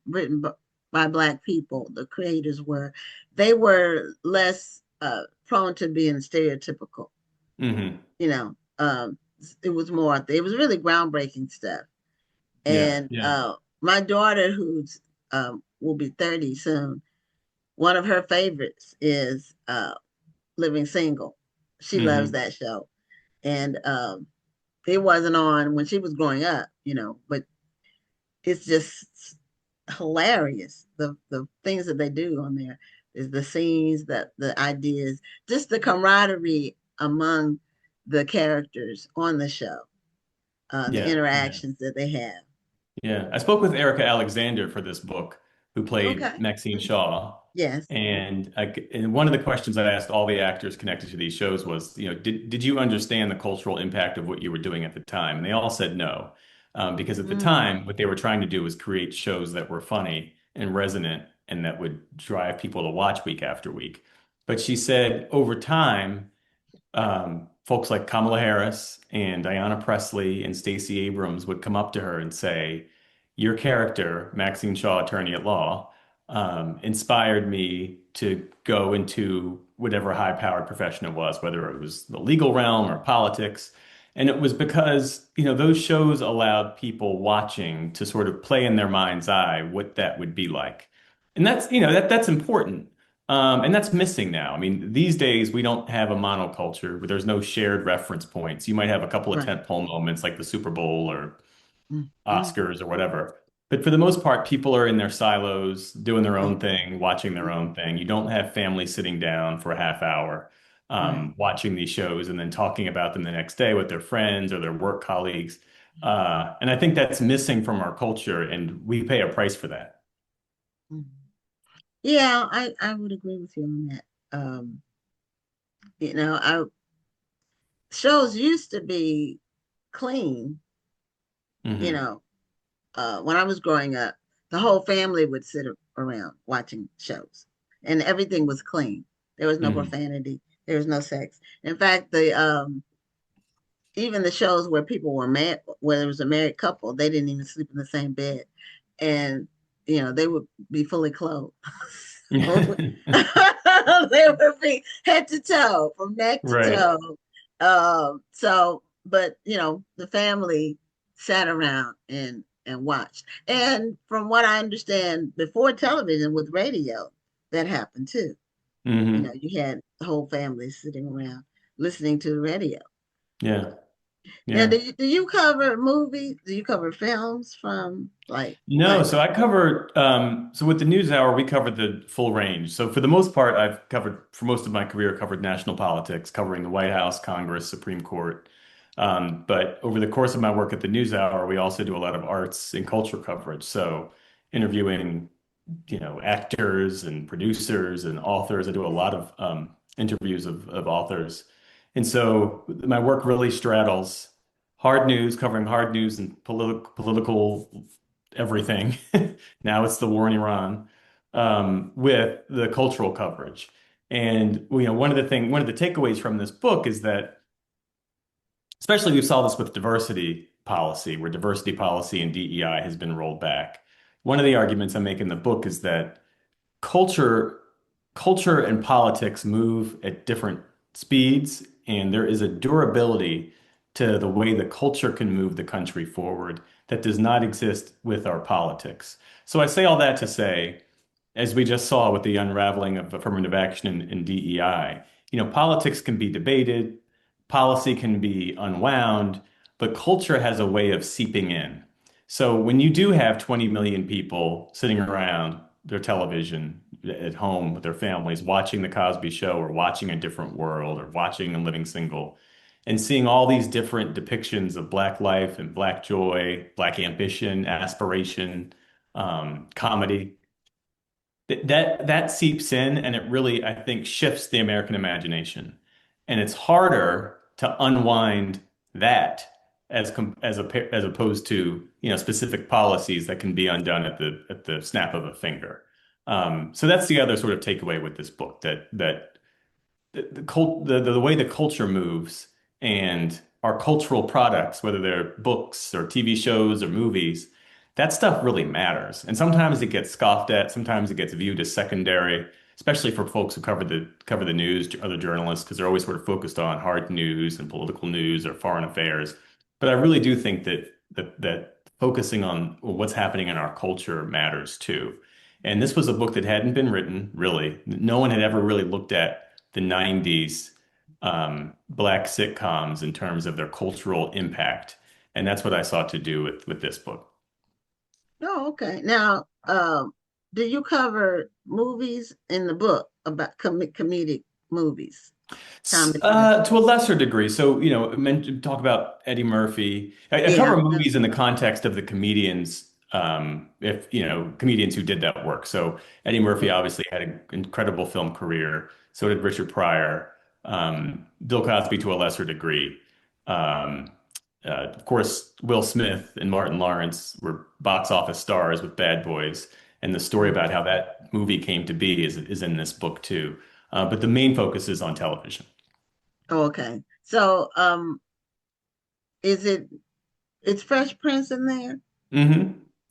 written by black people, the creators were, they were less prone to being stereotypical, Hmm. you know. It was more, it was really groundbreaking stuff. Yeah, And yeah. my daughter, who's will be 30 soon, one of her favorites is Living Single. She loves Hmm. that show. And it wasn't on when she was growing up, but it's just hilarious. The things that they do on there is the scenes, that the ideas, just the camaraderie among the characters on the show, the Yeah, yeah. interactions that they have. Yeah, I spoke with Erica Alexander for this book, who played Okay. Maxine Shaw. Yes. And one of the questions I asked all the actors connected to these shows was, did you understand the cultural impact of what you were doing at the time? And they all said no, because at the Mm. time, what they were trying to do was create shows that were funny and resonant and that would drive people to watch week after week. But she said over time, folks like Kamala Harris and Diana Presley and Stacey Abrams would come up to her and say, "Your character, Maxine Shaw, attorney at law, inspired me to go into whatever high-powered profession it was, whether it was the legal realm or politics." And it was because, those shows allowed people watching to sort of play in their mind's eye what that would be like. And that's important. And that's missing now. I mean, these days we don't have a monoculture where there's no shared reference points. You might have a couple of Right. tentpole moments like the Super Bowl or Mm-hmm. Oscars or whatever. But for the most part, people are in their silos, doing their own thing, watching their own thing. You don't have families sitting down for a half hour, Right. watching these shows and then talking about them the next day with their friends or their work colleagues. And I think that's missing from our culture, and we pay a price for that. Mhm. Yeah, I would agree with you on that. Um, I shows used to be clean, you Hmm. know, when I was growing up, the whole family would sit around watching shows, and everything was clean. There was no Hmm. profanity. There was no sex. In fact, the even the shows where people were married, where there was a married couple, they didn't even sleep in the same bed, and they would be fully clothed. So, they would be head to toe, from neck to Right. toe. So, but the family sat around and watched. And from what I understand, before television, with radio, that happened too. Hmm. You had the whole family sitting around listening to the radio. Yeah. Now, Yeah. do you cover movies? Do you cover films from like No, what? so I covered, so with the News Hour, we covered the full range. So for the most part, I've covered, for most of my career, covered national politics, covering the White House, Congress, Supreme Court. But over the course of my work at the News Hour, we also do a lot of arts and culture coverage. So interviewing, actors and producers and authors. I do a lot of interviews of authors. And so my work really straddles hard news, covering hard news and political everything. Now it's the war in Iran, with the cultural coverage. And one of the takeaways from this book is that, especially we saw this with diversity policy, where diversity policy and DEI has been rolled back. One of the arguments I make in the book is that culture culture and politics move at different speeds, and there is a durability to the way the culture can move the country forward that does not exist with our politics. So I say all that to say, as we just saw with the unraveling of affirmative action and DEI, politics can be debated, policy can be unwound, but culture has a way of seeping in. So when you do have 20 million people sitting around their television at home with their families, watching The Cosby Show or watching A Different World or watching A Living Single, and seeing all these different depictions of Black life and Black joy, Black ambition, aspiration, comedy, that seeps in, and it really, I think, shifts the American imagination. And it's harder to unwind that as opposed to specific policies that can be undone at the snap of a finger. So that's the other sort of takeaway with this book, that the way the culture moves and our cultural products, whether they're books or TV shows or movies, that stuff really matters. And sometimes it gets scoffed at, sometimes it gets viewed as secondary, especially for folks who cover the news, other journalists, because they're always sort of focused on hard news and political news or foreign affairs. But I really do think that focusing on what's happening in our culture matters too. And this was a book that hadn't been written, really. No one had ever really looked at the 90s Black sitcoms in terms of their cultural impact. And that's what I sought to do with this book. Oh, okay. Now, do you cover movies in the book about comedic movies, comedy movies? To a lesser degree. So, talk about Eddie Murphy. I Yeah. cover movies in the context of the comedians, if, comedians who did that work. So Eddie Murphy obviously had an incredible film career. So did Richard Pryor. Bill Cosby to a lesser degree. Um, of course, Will Smith and Martin Lawrence were box office stars with Bad Boys. And the story about how that movie came to be is in this book too. But the main focus is on television. Oh, okay. So, is it's Fresh Prince in there?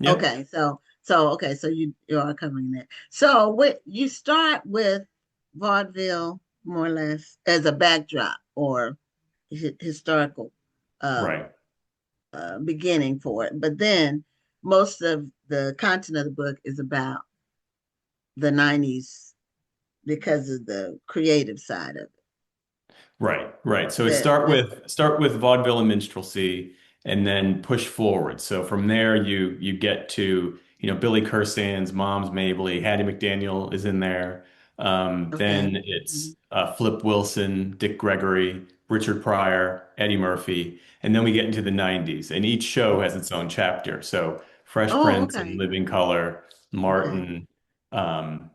Yep. Okay. So you are covering that. So what you start with vaudeville more or less as a backdrop or historical um, Right. beginning for it, but then most of the content of the book is about the 90s because of the creative side of Right. Right. So it it. start with vaudeville and minstrelsy and then push forward. So from there you get to, Billy Kirsan's Mom's Mabley, Hattie McDaniel is in there. Okay. Then it's Flip Wilson, Dick Gregory, Richard Pryor, Eddie Murphy, and then we get into the 90s. And each show has its own chapter. So Fresh Oh, Prince and okay. Living Color, Okay. Martin, um,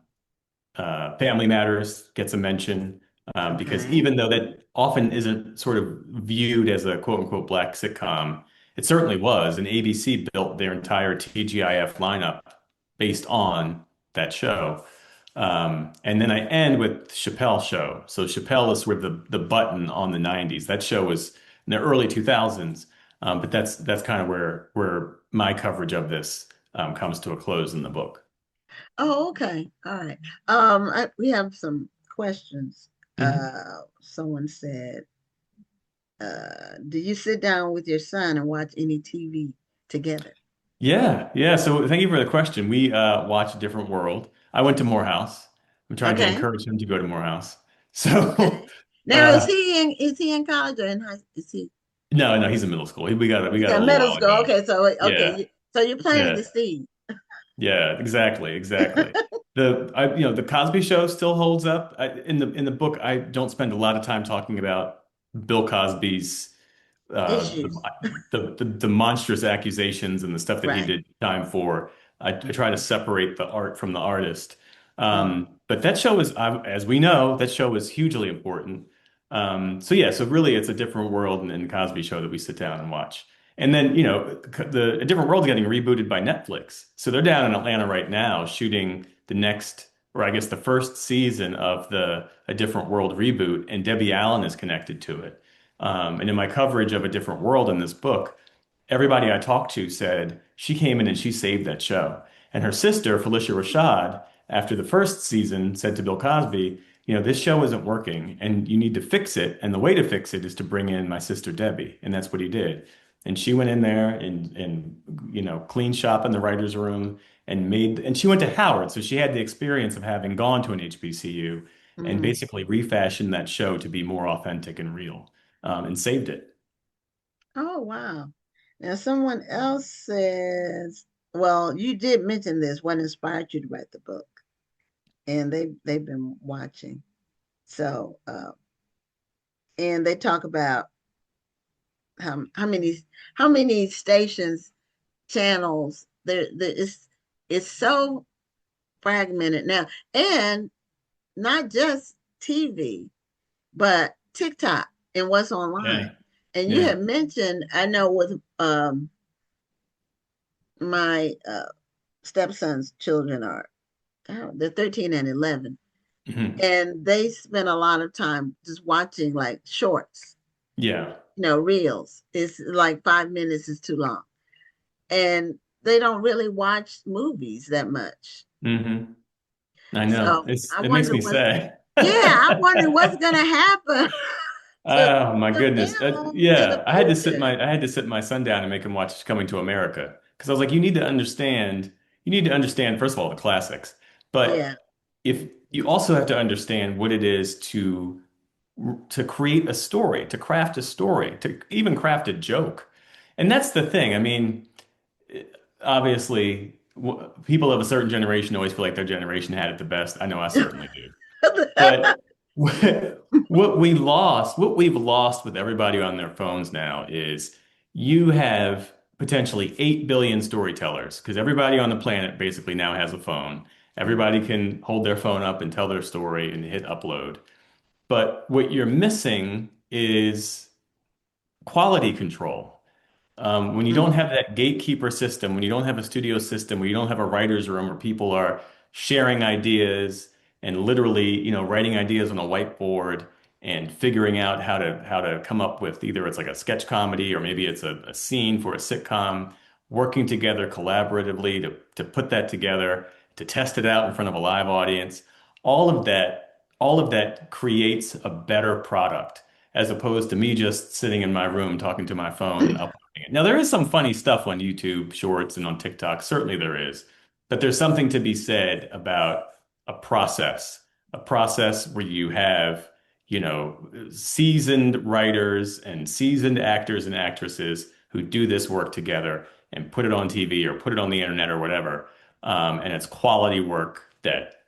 Family Matters gets a mention, because Okay. even though that often isn't sort of viewed as a quote unquote black sitcom, it certainly was. And ABC built their entire TGIF lineup based on that show. And then I end with Chappelle Show. So Chappelle is sort of the button on the 90s. That show was in the early 2000s. But that's kind of where my coverage of this comes to a close in the book. Oh, okay. All right. We have some questions. Mhm. Someone said, do you sit down with your son and watch any TV together? Yeah, yeah. So thank you for the question. We watch A Different World. I went to Morehouse. I'm trying to Okay. encourage him to go to Morehouse. So Okay. Now, uh, is he in college or in high? Is he? no, no, he's in middle school. We He's got a in little middle while school. ago. Okay, Yeah, so you're planting yeah, the seed. yeah. Exactly, exactly. The Cosby Show still holds up. In the book, I don't spend a lot of time talking about Bill Cosby's uh, Issues. the monstrous accusations and the stuff that he Right. did time for. I try to separate the art from the artist. Mm. But that show is, as we know, that show is hugely important. So yeah, so really, it's A Different World and Cosby Show that we sit down and watch. And then, the A Different World's getting rebooted by Netflix. So they're down in Atlanta right now shooting the next, or I guess the first season of the A Different World reboot, and Debbie Allen is connected to it. And in my coverage of A Different World in this book, everybody I talked to said she came in and she saved that show. And her sister, Felicia Rashad, after the first season, said to Bill Cosby, this show isn't working and you need to fix it. And the way to fix it is to bring in my sister Debbie. And that's what he did. And she went in there and cleaned shop in the writer's room and she went to Howard. So she had the experience of having gone to an HBCU and Mm. basically refashioned that show to be more authentic and real, and saved it. Oh, wow. Now, someone else says, well, you did mention this. What inspired you to write the book? And they've been watching. So, and they talk about how many stations, channels there is. It's so fragmented now, and not just TV, but TikTok and what's online. Yeah. And you Yeah. had mentioned, I know with my stepson's children are, they're 13 and 11, Mhm. and they spend a lot of time just watching like shorts, Yeah. reels. It's like 5 minutes is too long, and they don't really watch movies that much. hmm I know. So I It makes wonder me what's, sad. yeah, I wonder what's gonna happen to Oh my to goodness. them in the Yeah, future. I had to sit my son down and make him watch Coming to America because I was like, you need to understand first of all the classics, Yeah. but if you also have to understand what it is to create a story, to craft a story, to even craft a joke. And that's the thing. I mean, obviously, people of a certain generation always feel like their generation had it the best. I know I certainly do. But what we've lost with everybody on their phones now is you have potentially 8 billion storytellers because everybody on the planet basically now has a phone. Everybody can hold their phone up and tell their story and hit upload. But what you're missing is quality control. When you don't Mm. have that gatekeeper system, when you don't have a studio system, when you don't have a writer's room where people are sharing ideas and literally, writing ideas on a whiteboard and figuring out how to come up with either it's like a sketch comedy or maybe it's a scene for a sitcom, working together collaboratively to put that together, to test it out in front of a live audience, all of that creates a better product as opposed to me just sitting in my room talking to my phone and uploading it. Now, there is some funny stuff on YouTube Shorts and on TikTok. Certainly there is. But there's something to be said about a a process where you have, seasoned writers and seasoned actors and actresses who do this work together and put it on TV or put it on the internet or whatever. And it's quality work that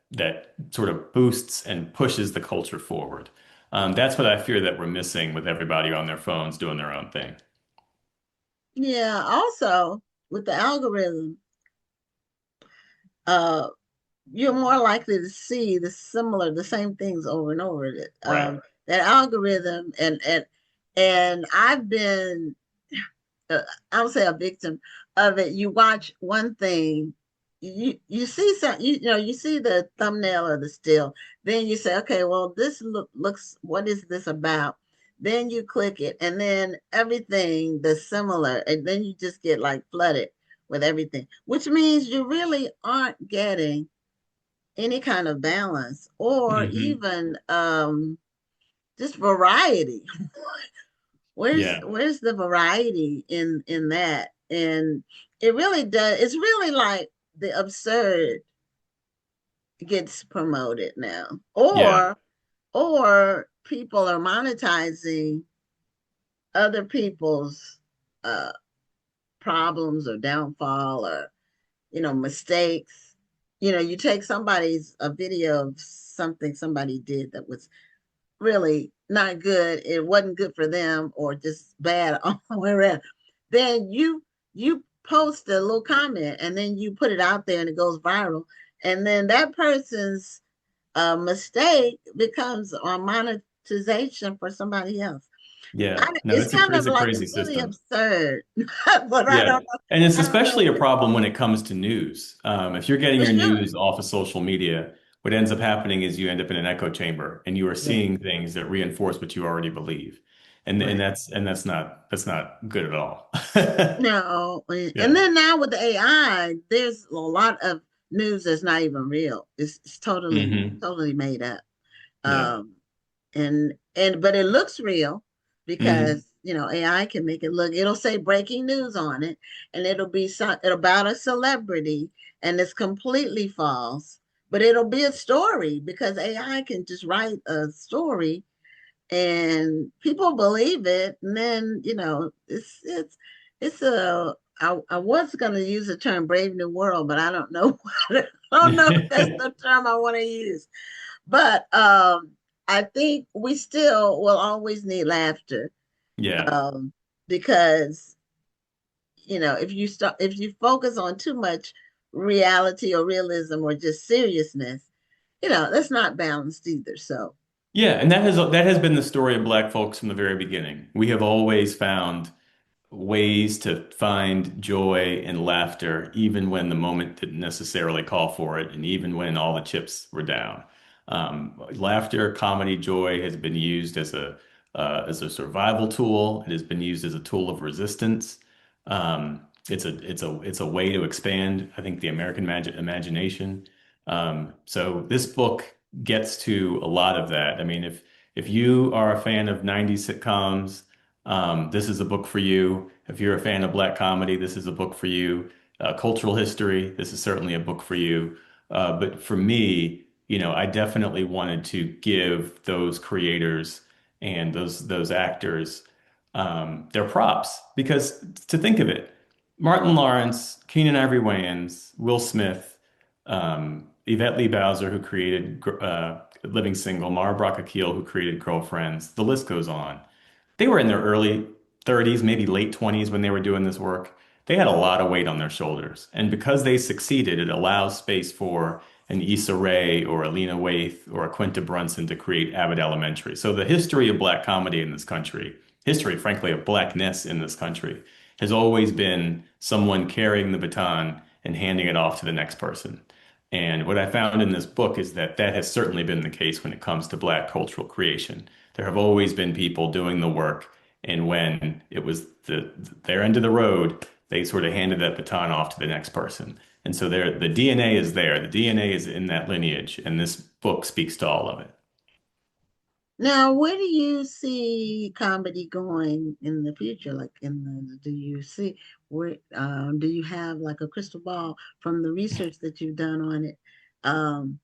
sort of boosts and pushes the culture forward. That's what I fear that we're missing with everybody on their phones doing their own thing. Yeah. Also, with the algorithm, uh, you're more likely to see the same things over and over. Right. That algorithm, and I've been, uh, I would say, a victim of it. You watch one thing you see some you see the thumbnail or the still, then you say, okay, well, this looks, what is this about? Then you click it, and then everything that's similar, and then you just get like flooded with everything, which means you really aren't getting any kind of balance or Hmm. even just variety. Yeah. Where's the variety in that? And it really does. It's really like the absurd gets promoted now, Yeah. or people are monetizing other people's uh problems or downfall or mistakes. You take somebody's a video of something somebody did that was really not good, it wasn't good for them or just bad all the way around, then you post a little comment and then you put it out there and it goes viral, and then that person's mistake becomes a monetization for somebody else. Yeah. No, It's kind it's of a like crazy really system. absurd. But Yeah. And it's I don't know especially a problem when it comes to news. If you're getting for your sure. news off of social media, what ends up happening is you end up in an echo chamber and you are Yeah, seeing things that reinforce what you already believe. And right. that's not good at all. No, and Yeah. then now with the AI, there's a lot of news that's not even real. It's Hmm. totally made up. Yeah. Um, and but it looks real Hmm. because AI can make it look. It'll say breaking news on it, and it'll be about a celebrity, and it's completely false. But it'll be a story because AI can just write a story and people believe it, and then it's a I was going to use the term brave new world, but I don't know I don't know if that's the term I want to use. But I think we still will always need laughter, Yeah. um because if you focus on too much reality or realism or just seriousness, that's not balanced either. So Yeah. And that has been the story of Black folks from the very beginning. We have always found ways to find joy and laughter, even when the moment didn't necessarily call for it, and even when all the chips were down. Laughter, comedy, joy has been used as a survival tool. It has been used as a tool of resistance. It's a way to expand, I think, the American imagination. So this book gets to a lot of that. I mean, if you are a fan of 90s sitcoms, this is a book for you. If you're a fan of Black comedy, this is a book for you. Cultural history, this is certainly a book for you. But for me, I definitely wanted to give those creators and those actors their props because to think of it, Martin Lawrence, Keenan Ivory Wayans, Will Smith, Yvette Lee Bowser, who created Living Single, Mara Brock Akil, who created Girlfriends, the list goes on. They were in their early 30s, maybe late 20s when they were doing this work. They had a lot of weight on their shoulders. And because they succeeded, it allows space for an Issa Rae or a Lena Waithe or a Quinta Brunson to create Abbott Elementary. So the history of Black comedy in this country, history, frankly, of Blackness in this country, has always been someone carrying the baton and handing it off to the next person. And what I found in this book is that that has certainly been the case when it comes to Black cultural creation. There have always been people doing the work, and when it was their end of the road, they sort of handed that baton off to the next person. And so the DNA is there. The DNA is in that lineage, and this book speaks to all of it. now, where do you see comedy going in the future? Like do you see where do you have like a crystal ball from the research that you've done on it? Um,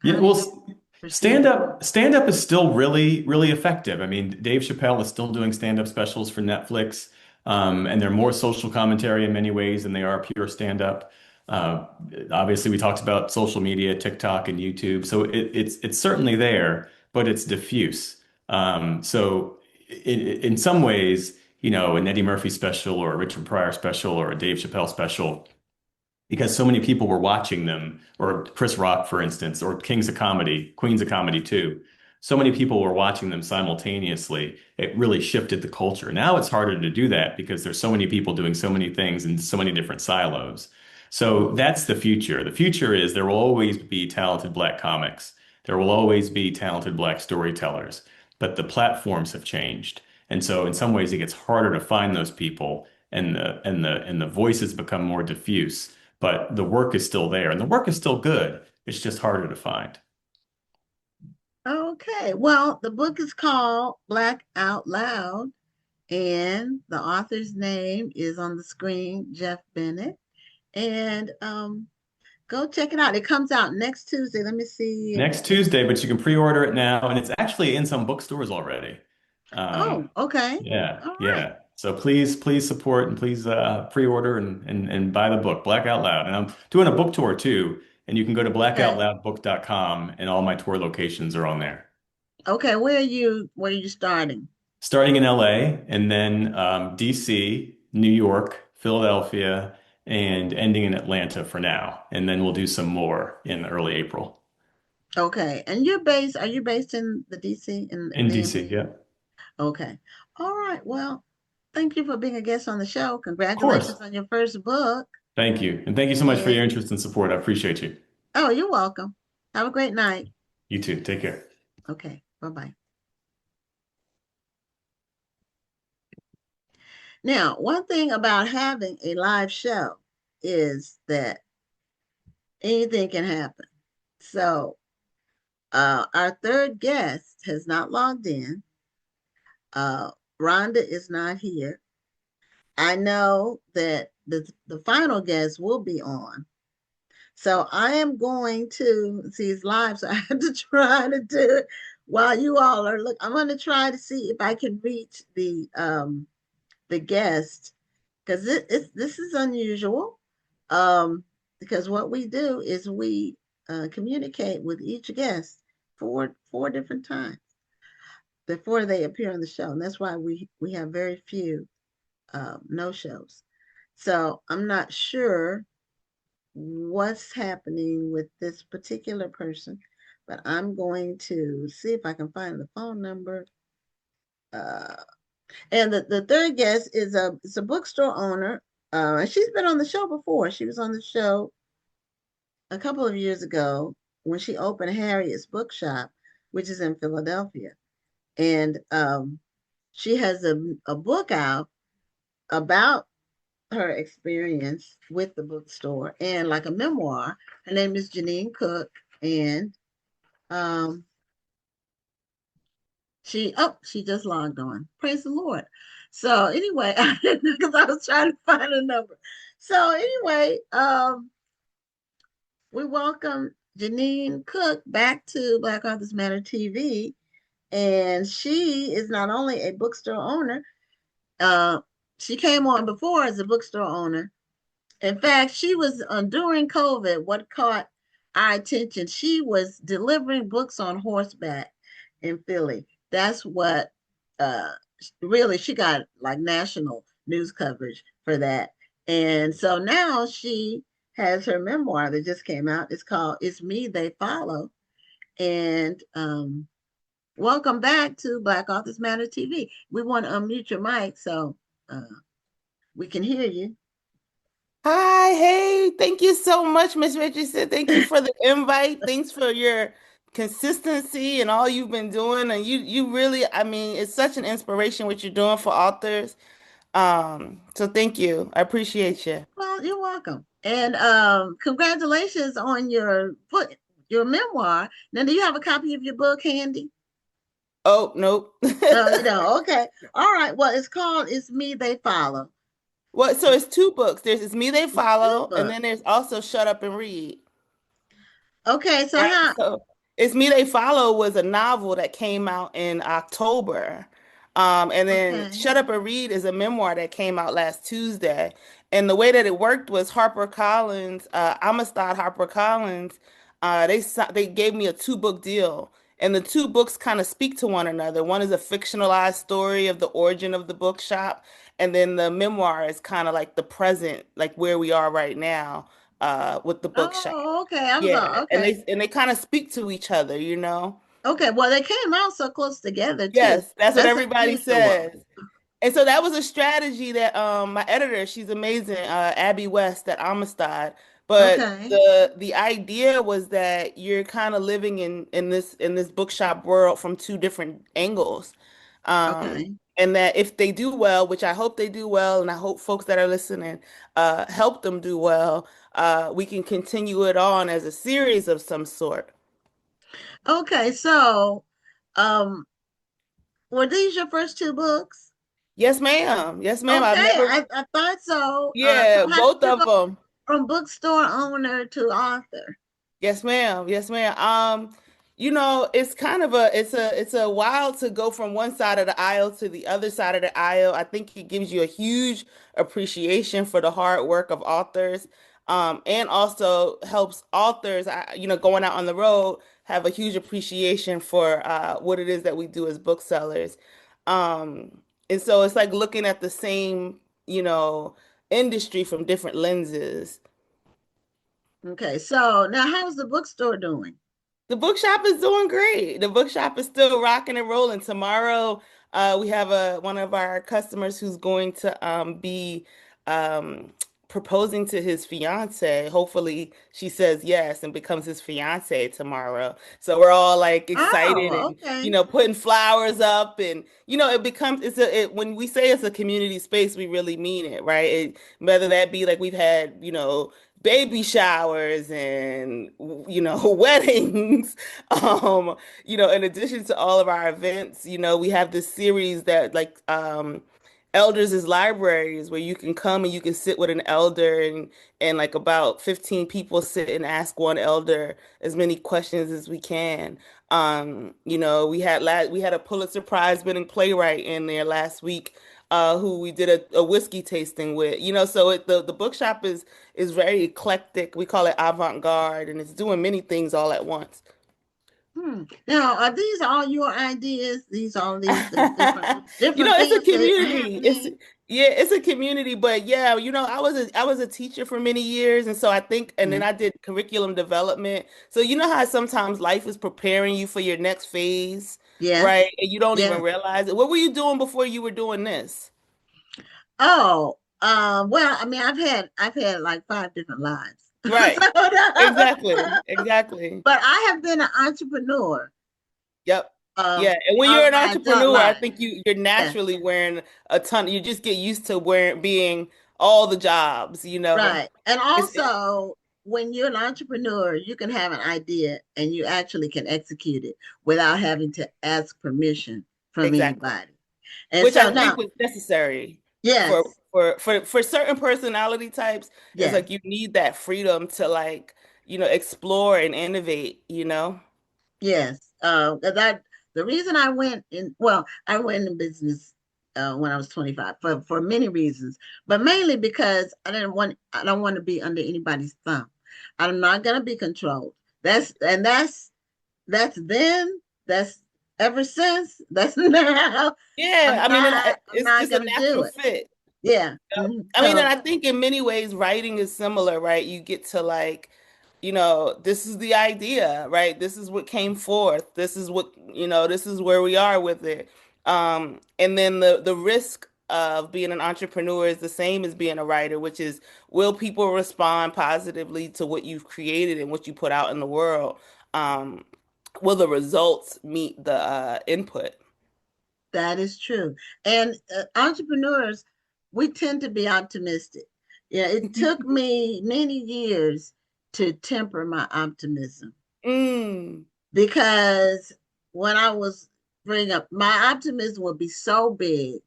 Yeah, how do well, you perceive it? stand up is still really, really effective. I mean, Dave Chappelle is still doing stand up specials for Netflix, and they're more social commentary in many ways than they are pure stand up. Uh, Obviously, we talked about social media, TikTok and YouTube, so it's certainly there, but it's diffuse. So in some ways, an Eddie Murphy special or a Richard Pryor special or a Dave Chappelle special because so many people were watching them, or Chris Rock, for instance, or Kings of Comedy, Queens of Comedy too. So many people were watching them simultaneously. It really shifted the culture. Now it's harder to do that because there's so many people doing so many things in so many different silos. So that's the future. The future is there will always be talented Black comics. There will always be talented Black storytellers, but the platforms have changed. And so in some ways it gets harder to find those people and the voices become more diffuse, but the work is still there and the work is still good. It's just harder to find. Okay. Well, the book is called Black Out Loud, and the author's name is on the screen, Geoff Bennett. And go check it out. It comes out next Tuesday. Let me see. Next Tuesday, but you can pre-order it now, and it's actually in some bookstores already. Oh, okay. Yeah, All right. yeah. So please support and please pre-order and buy the book, Black Out Loud. And I'm doing a book tour too, and you can go to Okay. blackoutloudbook.com, and all my tour locations are on there. Okay. Where are you starting? Starting in LA, and then DC, New York, Philadelphia, and ending in Atlanta for now. And then we'll do some more in early April. Okay. And are you based in the DC in In DC, DMV? yeah. Okay. All right. Well, thank you for being a guest on the show. Of course. Congratulations on your first book. Thank you. And thank you so much for your And interest and support. I appreciate you. oh, you're welcome. Have a great night. You too. Take care. Okay. Bye-bye. Now, one thing about having a live show is that anything can happen. So, our third guest has not logged in. Rhonda is not here. I know that the final guest will be on. So I am going to see it's live, so I have to try to do it while you all are look. I'm going to try to see if I can reach the guest, because this is unusual. Because what we do is we communicate with each guest four different times before they appear on the show, and that's why we have very few no shows. So I'm not sure what's happening with this particular person, but I'm going to see if I can find the phone number. And the third guest is a bookstore owner, and she's been on the show before. She was on the show a couple of years ago when she opened Harriet's Bookshop, which is in Philadelphia, and she has a book out about her experience with the bookstore and like a memoir. Her name is Jeannine Cook, and she just logged on. Praise the Lord. So anyway, because I was trying to find a number. So anyway, we welcome Jeannine Cook back to Black Authors Matter TV, and she is not only a bookstore owner. She came on before as a bookstore owner. In fact, she was during COVID, what caught our attention, she was delivering books on horseback in Philly. That's what really, she got like national news coverage for that. And so now she has her memoir that just came out. It's called It's Me They Follow. And welcome back to Black Authors Matter TV. We want to unmute your mic so we can hear you. Hi, hey, thank you so much, Miss Richardson. Thank you for the invite. Thanks for your consistency and all you've been doing. And you really, I mean, it's such an inspiration what you're doing for authors. So thank you. I appreciate you. Well, you're welcome. And congratulations on your book, your memoir. Now, do you have a copy of your book handy? Oh, nope. No, you don't. Okay. All right. Well, it's called It's Me They Follow. Well, so it's two books. There's It's Me They Follow, Two and then there's also Shut Up and Read. Okay, so Right. how? So It's Me They Follow was a novel that came out in October. And then Okay. Shut Up and Read is a memoir that came out last Tuesday. And the way that it worked was HarperCollins, Amistad HarperCollins, they gave me a two-book deal. And the two books kind of speak to one another. One is a fictionalized story of the origin of the bookshop, and then the memoir is kind of like the present, like where we are right now, with the bookshop. Oh, okay. I'm Yeah, okay. and they kind of speak to each other, you know? Okay. Well, they came out so close together too. Yes, that's what That's everybody unusual. says. And so that was a strategy that my editor, she's amazing, Abby West at Amistad. But Okay. the idea was that you're kind of living in this bookshop world from two different angles. Okay. And that if they do well, which I hope they do well, and I hope folks that are listening help them do well, we can continue it on as a series of some sort. Okay. So, um, were these your first two books? Yes, ma'am. Yes, ma'am. I've Okay, never, I thought so. So yeah, how did both you of go them. from bookstore owner to author? Yes, ma'am. Yes, ma'am. It's kind of it's a while to go from one side of the aisle to the other side of the aisle. I think it gives you a huge appreciation for the hard work of authors, and also helps authors, going out on the road, have a huge appreciation for what it is that we do as booksellers. And so it's like looking at the same, industry from different lenses. Okay, so now how's the bookstore doing? The bookshop is doing great. The bookshop is still rocking and rolling. Tomorrow, we have one of our customers who's going to be um, proposing to his fiance. Hopefully, she says yes and becomes his fiance tomorrow. So we're all like excited Oh, and okay. putting flowers up, and it becomes when we say it's a community space, we really mean it, right? Whether that be like we've had baby showers and weddings, in addition to all of our events, we have this series that like elders is libraries, where you can come and you can sit with an elder, and like about 15 people sit and ask one elder as many questions as we can. We had a Pulitzer Prize winning playwright in there last week, who we did a whiskey tasting with. So the bookshop is very eclectic. We call it avant-garde, and it's doing many things all at once. Now, are these all your ideas? These all these the different It's a things that are community. happening? It's a community, but yeah, I was a teacher for many years, and so I think, and then Mhm. I did curriculum development. So you know how sometimes life is preparing you for your next phase, Yes, right? And you don't even yes. realize it. What were you doing before you were doing this? Oh, well, I mean, I've had like five different lives. Right. So, Exactly. Exactly. but I have been an entrepreneur Yep. Yeah. um And when all you're of an my adult entrepreneur, I life. think you're Yes, naturally wearing a ton. You just get used to being all the jobs. right. And It's also, when you're an entrepreneur, you can have an idea and you actually can execute it without having to ask permission from exactly. anybody. And Which I so think now, was necessary for yes, certain personality types. It's yes. like you need that freedom to like, explore and innovate. Yes, that the reason I went in, well, I went in business when I was 25 for many reasons, but mainly because I don't want to be under anybody's thumb. I'm not going to be controlled. That's then, that's ever since, that's now. Yeah. I mean, and I'm it's not just a going to do natural it. fit. Yeah. I mean, and So I think in many ways, writing is similar, right? You get to like, this is the idea, right? This is what came forth. This is where we are with it. And then the risk of being an entrepreneur is the same as being a writer, which is, will people respond positively to what you've created and what you put out in the world? Um, will the results meet the input? that is true. And entrepreneurs, we tend to be optimistic. Yeah, it took me many years to temper my optimism Mm, because when I was bringing up, my optimism would be so big.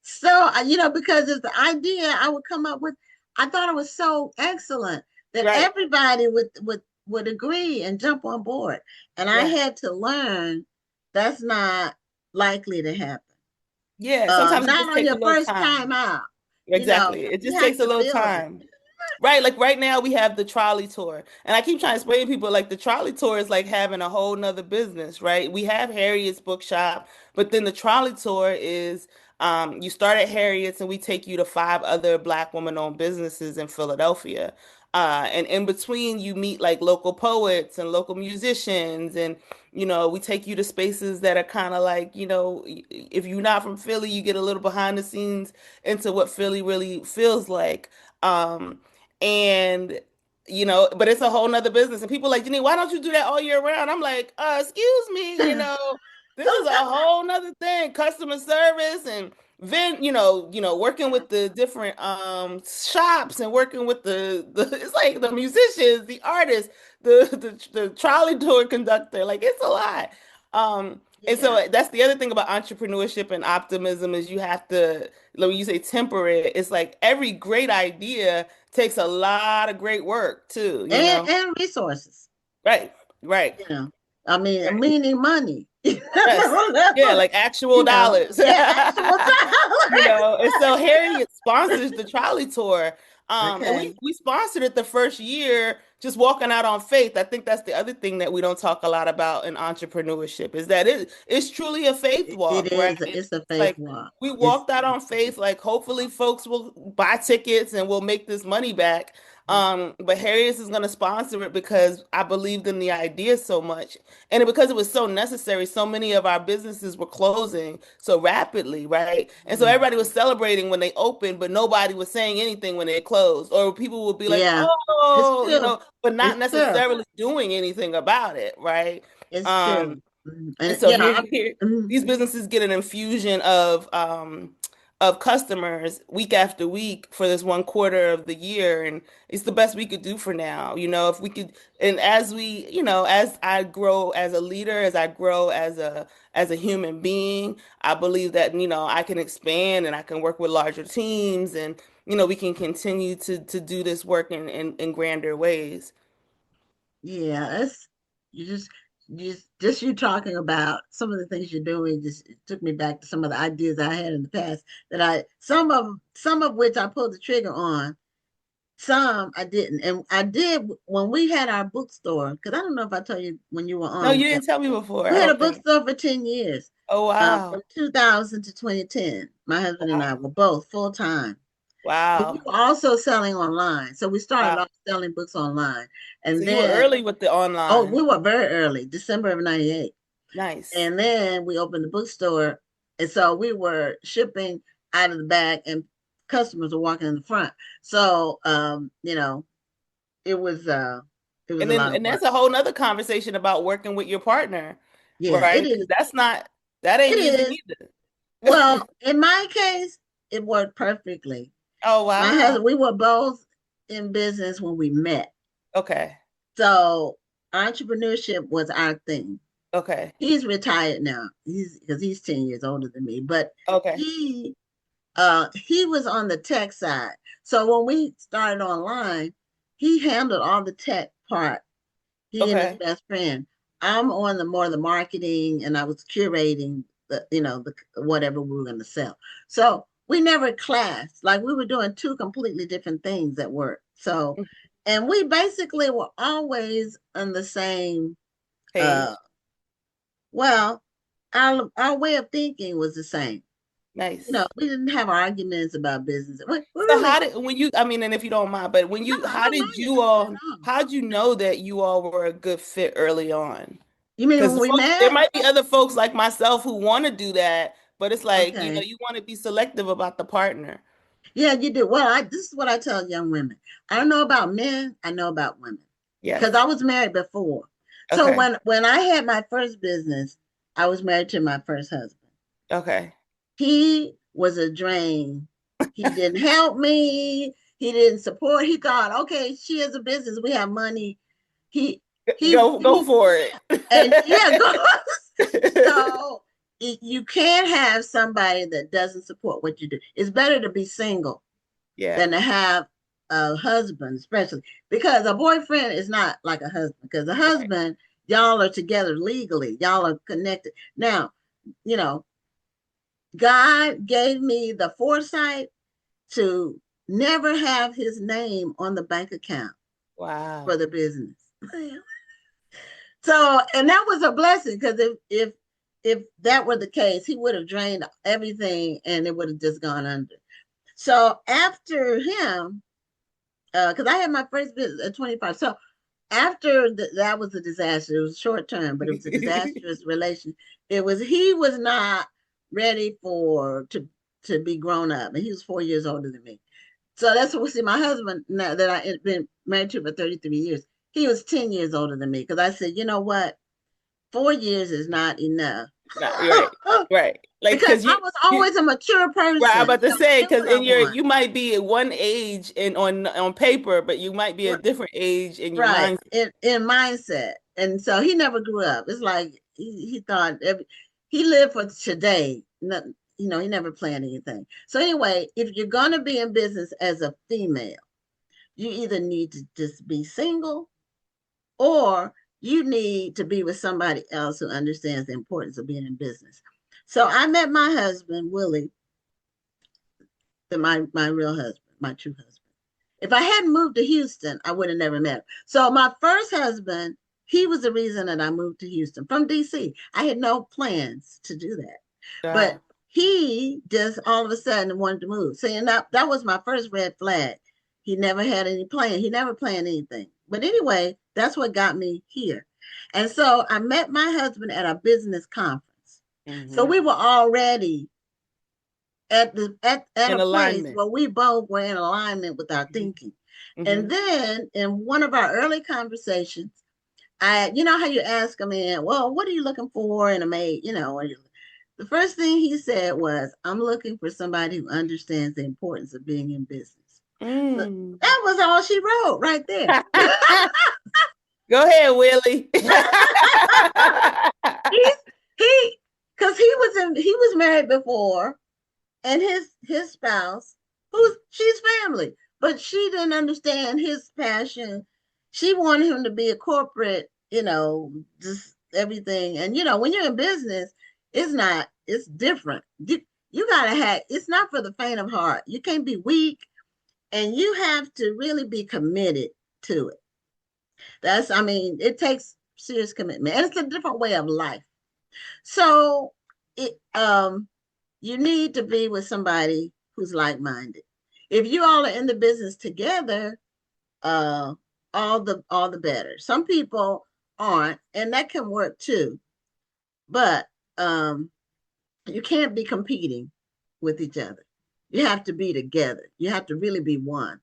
So, because it's the idea I would come up with, I thought it was so excellent that right. everybody would agree and jump on board. And I Yeah. had to learn that's not likely to happen. Yeah. Sometimes it Not just on takes a your little first time. time out. Exactly. It You just have takes a to little build it. time. Right, like right now we have the trolley tour. And I keep trying to explain to people like the trolley tour is like having a whole nother business, right? We have Harriet's bookshop, but then the trolley tour is you start at Harriet's and we take you to five other Black woman-owned businesses in Philadelphia. And in between, you meet like local poets and local musicians, and we take you to spaces that are kind of like, if you're not from Philly, you get a little behind the scenes into what Philly really feels like. Um, and but it's a whole nother business. And people are like, Jeannine, why don't you do that all year round? I'm like, excuse me, this is a whole nother thing. Customer service and then working with the different shops and working with the it's like the musicians, the artists, the trolley tour conductor. Like it's a lot. And Yeah. so that's the other thing about entrepreneurship and optimism is you have to, when you say temper it, it's like every great idea takes a lot of great work too, And resources. Right, right, I mean, right. meaning money. Yes. Yeah, like actual dollars. Yeah, actual dollars. And so Harriet sponsors the trolley tour. And Okay. we sponsored it the first year, just walking out on faith. I think that's the other thing that we don't talk a lot about in entrepreneurship is that it's truly a faith walk, It right? is. It's a faith Like walk. we walked out on faith, like hopefully folks will buy tickets and we'll make this money back. But Harriet is going to sponsor it because I believed in the idea so much. And because it was so necessary, so many of our businesses were closing so rapidly, right? And so everybody was celebrating when they opened, but nobody was saying anything when they closed. Or people would be like, Yeah, it's oh, true. but not It's true. necessarily doing anything about it, right? It's Um, true. Mhm. and And so yeah, here mhm. these businesses get an infusion of customers week after week for this one quarter of the year, and it's the best we could do for now. If we could, and as we, as I grow as a leader, as I grow as a human being, I believe that I can expand and I can work with larger teams, and we can continue to do this work in grander ways. Yeah, it's you just you talking about some of the things you're doing just it took me back to some of the ideas I had in the past that I some of which I pulled the trigger on. Some I didn't. And I did when we had our bookstore, because I don't know if I told you when you were No, on. you didn't tell me before, I We had a don't think. bookstore for 10 years, Oh, from wow. 2000 to 2010. My husband and I Wow. were both full time. But we Wow. were also selling online. So we started Wow. off selling books online. So And you were then, early with the oh, online. we were very early, December of 98. Nice. And then we opened the bookstore. And so we were shipping out of the back and customers were walking in the front. So, it was uh it was And a then lot of and work. that's a whole nother conversation about working with your partner, Yeah, right? it Because is. that It ain't easy is. neither. Well, in my case, it worked perfectly. Oh, My wow. husband, we were both in business when we met. Okay. So entrepreneurship was our thing. Okay. He's retired now. He's 10 years older than me, but Okay. he was on the tech side. So when we started online, he handled all the tech part. He and his Okay. best friend. I'm on the marketing, and I was curating the whatever we were going to sell. So we never clashed. Like we were doing two completely different things at work. So, and we basically were always on the same. Uh, Page. well, our way of thinking was the same. Nice. We didn't have arguments about business. We So really, I mean, and if you don't mind, but no, I don't mind it. Not at all. how'd you know that you all were a good fit early on? You mean Because when we there met? might be other folks like myself who want to do that, but it's like, Okay. you want to be selective about the partner. Yeah, you do. Well, this is what I tell young women. I don't know about men, I know about women. Because Yes. I was married before. So Okay. when I had my first business, I was married to my first husband. Okay. He was a drain. He didn't help me. He didn't support. He thought, okay, she has a business. We have money. He Go for yeah. And yeah, it. go. So you can't have somebody that doesn't support what you do. It's better to be single Yeah. than to have a husband, especially because a boyfriend is not like a husband. Because a Right. husband, y'all are together legally, y'all are connected. Now, you know, God gave me the foresight to never have his name on the bank account for Wow. the business. So, and that was a blessing because if that were the case, he would have drained everything and it would have just gone under. So after him, because I had my first business at 25. So after that was a disaster. It was short term, but it was a disastrous relation. He was not ready to be grown up, and he was 4 years older than me. So that's what we see. My husband, now that I've been married to for 33 years, he was 10 years older than me because I said, you know what, 4 years is not enough. Right, right. Like, Because I was always a mature person. right, I'm about to So I say, knew because what I want. you might be at one age in on paper, but you might be a different age in your Right, mind. in mindset. And so he never grew up. It's like he thought he lived for today. Not, he never planned anything. So anyway, if you're going to be in business as a female, you either need to just be single, or you need to be with somebody else who understands the importance of being in business. So I met my husband, Willie, my real husband, my true husband. If I hadn't moved to Houston, I would have never met him. So my first husband, he was the reason that I moved to Houston from DC. I had no plans to do that. But he just all of a sudden wanted to move. Saying that was my first red flag. He never had any plan. He never planned anything. But anyway, that's what got me here. And so I met my husband at a business conference. So we were already at a place where we both were in alignment with our thinking. And then in one of our early conversations, you know how you ask a man, well, what are you looking for in a mate? The first thing he said was, I'm looking for somebody who understands the importance of being in business. So that was all she wrote right there. Go ahead, Willie. Because he was married before, and his spouse, she's family, but she didn't understand his passion. She wanted him to be a corporate, just everything. And when you're in business, it's different. You gotta have. It's not for the faint of heart. You can't be weak, and you have to really be committed to it. It takes serious commitment, and it's a different way of life. So you need to be with somebody who's like-minded. If you all are in the business together, all the better. Some people aren't, and that can work too. But you can't be competing with each other. You have to be together. You have to really be one.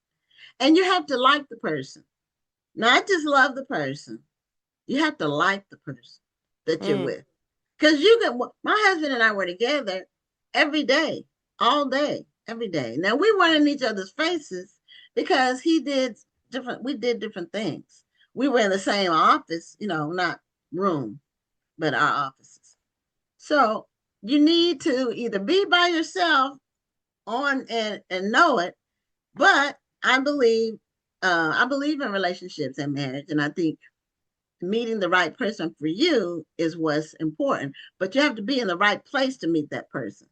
And you have to like the person. Not just love the person. You have to like the person that you're with. Because my husband and I were together every day, all day, every day. Now we weren't in each other's faces because we did different things. We were in the same office, not room, but our offices. So you need to either be by yourself and know it, but I believe in relationships and marriage, and I think meeting the right person for you is what's important, but you have to be in the right place to meet that person.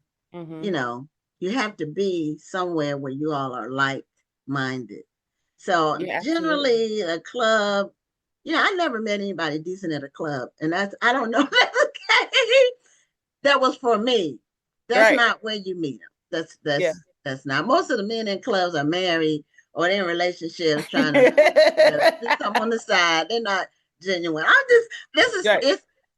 You have to be somewhere where you all are like-minded. So generally a club, I never met anybody decent at a club, and I don't know if that's okay. That was for me. That's not where you meet them. That's not. Most of the men in clubs are married or they're in relationships trying to do something on the side. They're not genuine.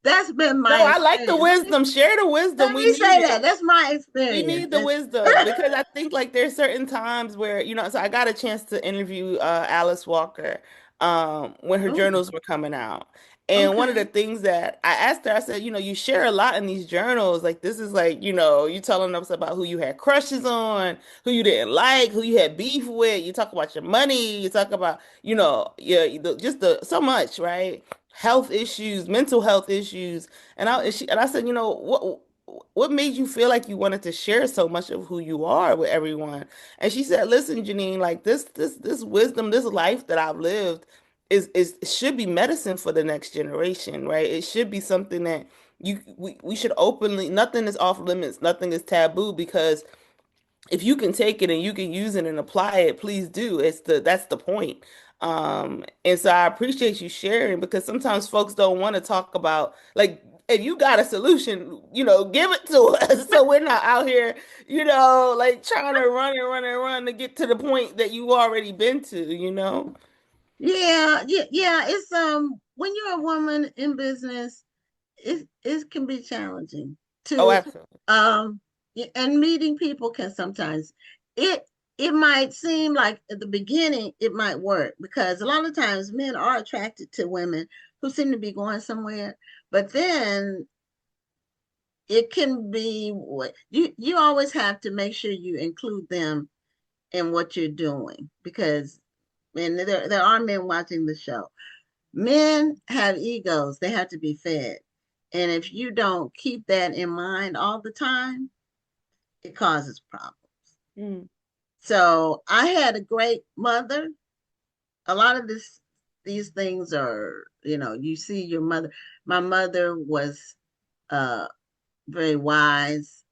That's been my I like the wisdom. Share the wisdom. Let me say that. That's my experience. We need the wisdom because I think like there's certain times where, so I got a chance to interview Alice Walker when her journals were coming out. And one of the things that I asked her, I said, you share a lot in these journals. Like this is like, you telling us about who you had crushes on, who you didn't like, who you had beef with. You talk about your money. You talk about, so much, right? Health issues, mental health issues. And I said, what made you feel like you wanted to share so much of who you are with everyone? And she said, listen, Jeannine, like this wisdom, this life that I've lived should be medicine for the next generation, right? It should be something that we should openly, nothing is off limits, nothing is taboo, because if you can take it and you can use it and apply it, please do. That's the point. And so I appreciate you sharing, because sometimes folks don't want to talk about, like, if you got a solution, give it to us. So we're not out here, like trying to run and run and run to get to the point that you already been to. Yeah. It's when you're a woman in business, it can be challenging Oh, to absolutely. um and meeting people can sometimes it it might seem like at the beginning it might work because a lot of times men are attracted to women who seem to be going somewhere, but then it can be what you always have to make sure you include them in what you're doing because and there are men watching the show. Men have egos, they have to be fed. And if you don't keep that in mind all the time, it causes problems. Mm. So I had a great mother. A lot of these things are, you see your mother. My mother was uh very wise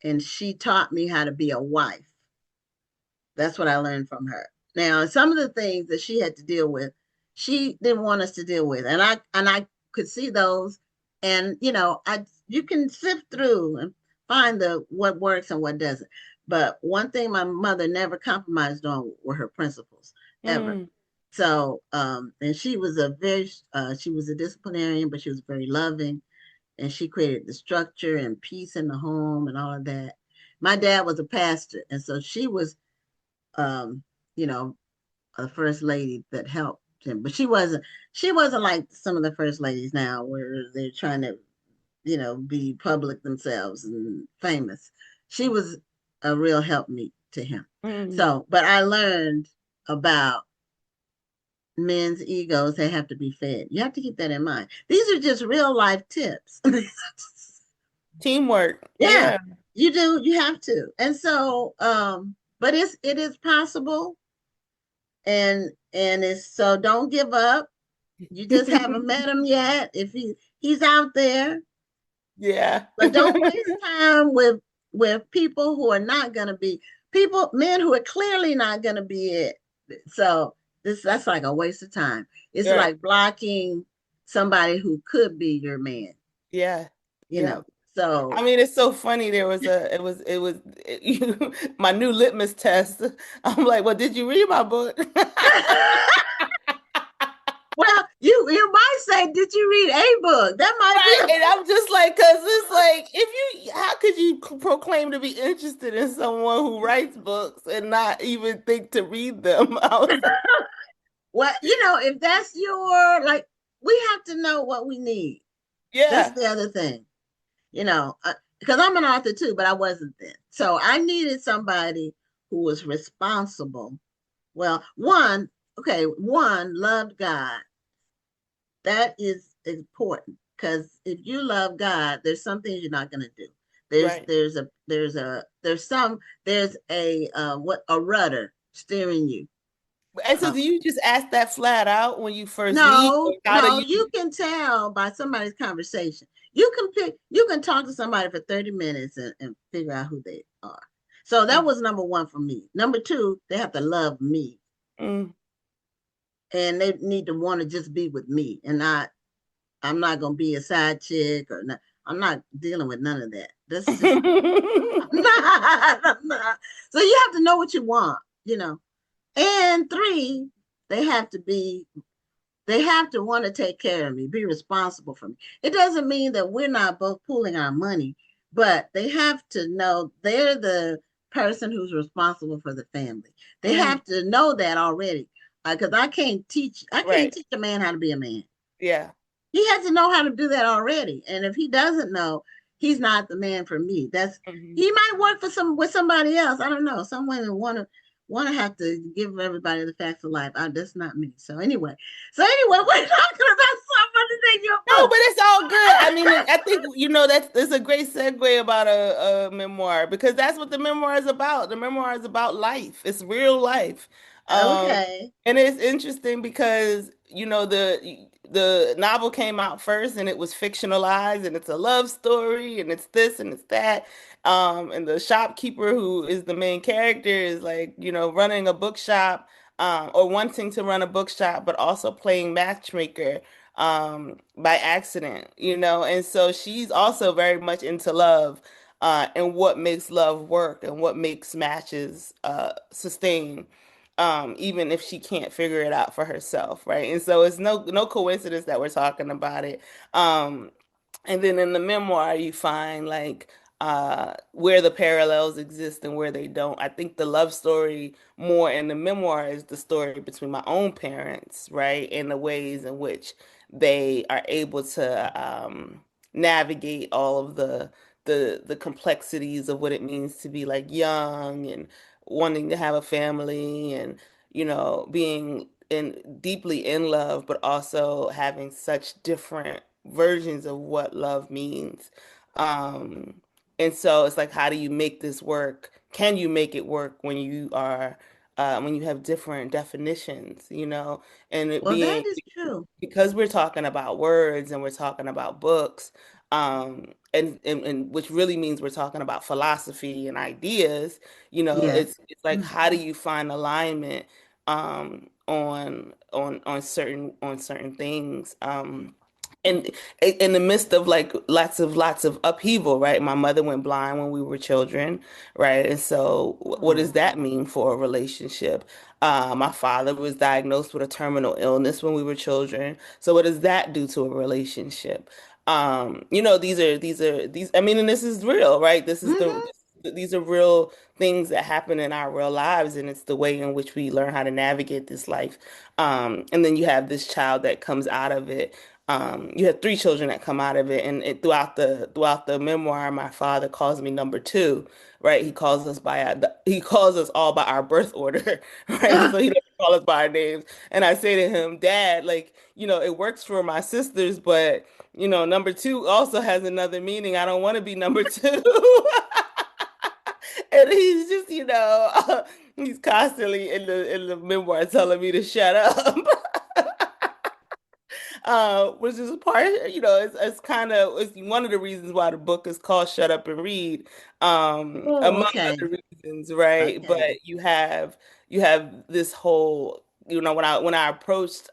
and she taught me how to be a wife. That's what I learned from her. Now, some of the things that she had to deal with, she didn't want us to deal with, and I could see those, and you can sift through and find the what works and what doesn't. But one thing my mother never compromised on were her principles ever. Mm. So, and she was a disciplinarian, but she was very loving, and she created the structure and peace in the home and all of that. My dad was a pastor, and so she was um, you know, a first lady that helped him. But she wasn't like some of the first ladies now where they're trying to, be public themselves and famous. She was a real helpmeet to him. Mm. So, but I learned about men's egos that have to be fed. You have to keep that in mind. These are just real life tips. Teamwork. Yeah, Yeah. you do. You have to. And so, but it is possible and it's so don't give up. You just haven't met him yet. If he's out there, Yeah. but don't waste time with people who are not going to be men who are clearly not going to be it. So that's like a waste of time. It's Right. like blocking somebody who could be your man. Yeah. You Yeah. know. So I mean, it's so funny. My new litmus test. I'm like, well, did you read my book? well, you might say, did you read a book? That might Right. be And I'm just like, because it's like, how could you proclaim to be interested in someone who writes books and not even think to read them? I was like, well, if that's your like, we have to know what we need. That's yeah. the other thing, because I'm an author too, but I wasn't then. So I needed somebody who was responsible. Well, one loved God. That is important because if you love God, there's some things you're not going to do. There's Right. there's a there's a there's some there's a rudder steering you. And so Uh, do you just ask that flat out when you first meet? Or no, how do no, you? you can tell by somebody's conversation. You can talk to somebody for 30 minutes and figure out who they are. So that was number one for me. Number two, they have to love me Mm. and they need to want to just be with me and I'm not gonna be a side chick or not. I'm not dealing with none of that. This is just I'm not. So you have to know what you want. And three, they have to be they have to want to take care of me, be responsible for me. It doesn't mean that we're not both pooling our money, but they have to know they're the person who's responsible for the family. They Mm. have to know that already. Because I can't Right. teach a man how to be a man. Yeah. He has to know how to do that already. And if he doesn't know, he's not the man for me. Mhm. He might work with somebody else. I don't know. Some women want to have to give everybody the facts of life. That's not me. So anyway, we're talking about somebody that your No, book. but it's all good. I mean, I think that's a great segue about a memoir because that's what the memoir is about. The memoir is about life. It's real life. Um, Okay. and it's interesting because the novel came out first and it was fictionalized and it's a love story and it's this and it's that. And the shopkeeper who is the main character is like, running a bookshop, or wanting to run a bookshop, but also playing matchmaker by accident, and so she's also very much into love, and what makes love work and what makes matches sustain, even if she can't figure it out for herself, right? And so it's no coincidence that we're talking about it. Um, and then in the memoir, you find like where the parallels exist and where they don't. I think the love story more in the memoir is the story between my own parents, right? And the ways in which they are able to navigate all of the complexities of what it means to be like young and wanting to have a family and being deeply in love, but also having such different versions of what love means. Um, and so it's like, how do you make this work? Can you make it work when when you have different definitions, and it Well, being that is true. because we're talking about words and we're talking about books, and which really means we're talking about philosophy and ideas, Yes. it's like, how do you find alignment on certain things, and in the midst of like lots of upheaval, right? My mother went blind when we were children, right? And so what does Oh, that mean for a relationship? My father was diagnosed with a terminal illness when we were children. So what does that do to a relationship? These I mean, and this is real, right? hmm These are real things that happen in our real lives, and it's the way in which we learn how to navigate this life. And then you have this child that comes out of it. You have three children that come out of it, and throughout the memoir, my father calls me number two, right? He calls us all by our birth order, right? So he doesn't call us by our names. And I say to him, Dad, like, it works for my sisters, but number two also has another meaning. I don't want to be number two. And he's just, he's constantly in the memoir telling me to shut up. Which is part, it's kind of it's one of the reasons why the book is called Shut Up and Read, Oh, among okay. other reasons, right? But Okay. you have this whole, when I approached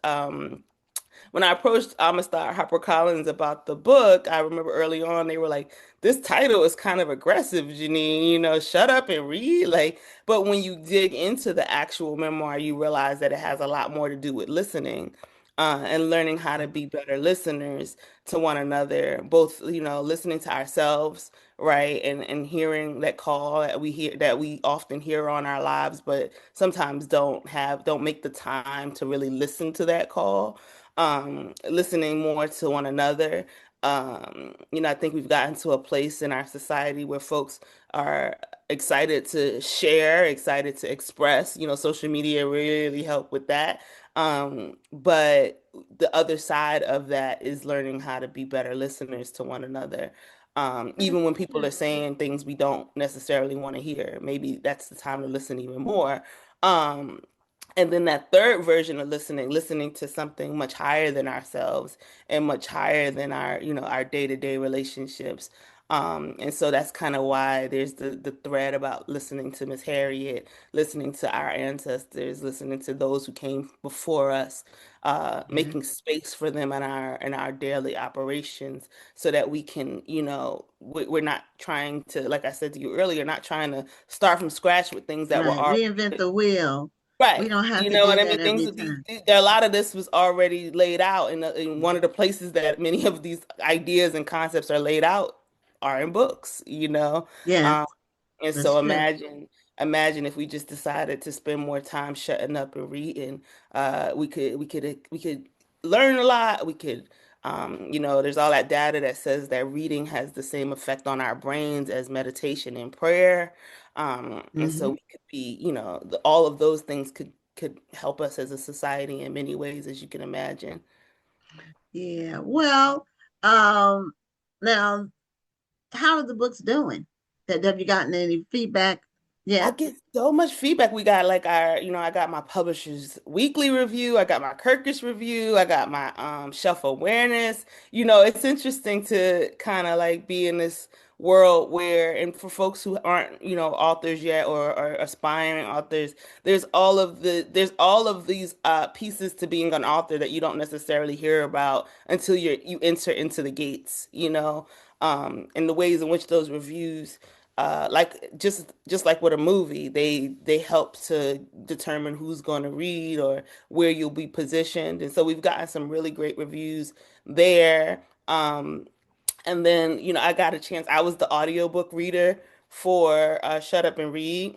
Amistad HarperCollins about the book, I remember early on they were like, "This title is kind of aggressive, Jeannine. Shut up and read." Like, but when you dig into the actual memoir, you realize that it has a lot more to do with listening, and learning how to be better listeners to one another, both, listening to ourselves, right, and hearing that call that we often hear on our lives, but sometimes don't make the time to really listen to that call, listening more to one another. I think we've gotten to a place in our society where folks are excited to share, excited to express. Social media really help with that. But the other side of that is learning how to be better listeners to one another. Even when people are saying things we don't necessarily want to hear, maybe that's the time to listen even more. Um, and then that third version of listening to something much higher than ourselves and much higher than our day-to-day relationships. And so that's kind of why there's the thread about listening to Miss Harriet, listening to our ancestors, listening to those who came before us, Yeah. making space for them in our daily operations so that we can, we're not trying to, like I said to you earlier, not trying to start from scratch with things that were Right. already. Reinvent the wheel. We Right. don't have You to know do what I that mean? Things every that time. a lot of this was already laid out in one of the places that many of these ideas and concepts are laid out are in books. Yes, Um, and that's so true. imagine if we just decided to spend more time shutting up and reading. We could learn a lot. There's all that data that says that reading has the same effect on our brains as meditation and prayer. And so hmm we could be, all of those things could help us as a society in many ways, as you can imagine. Yeah. Well, um, now, how are the books doing? Have you gotten any feedback I yet? get so much feedback. We got like I got my publisher's weekly review, I got my Kirkus review, I got my shelf awareness. It's interesting to kind of like be in this world where, and for folks who aren't, authors yet or aspiring authors, there's all of these pieces to being an author that you don't necessarily hear about until you enter into the gates, and the ways in which those reviews like just like with a movie, they help to determine who's going to read or where you'll be positioned. And so we've gotten some really great reviews there. And then, I got a chance. I was the audiobook reader for Shut Up and Read,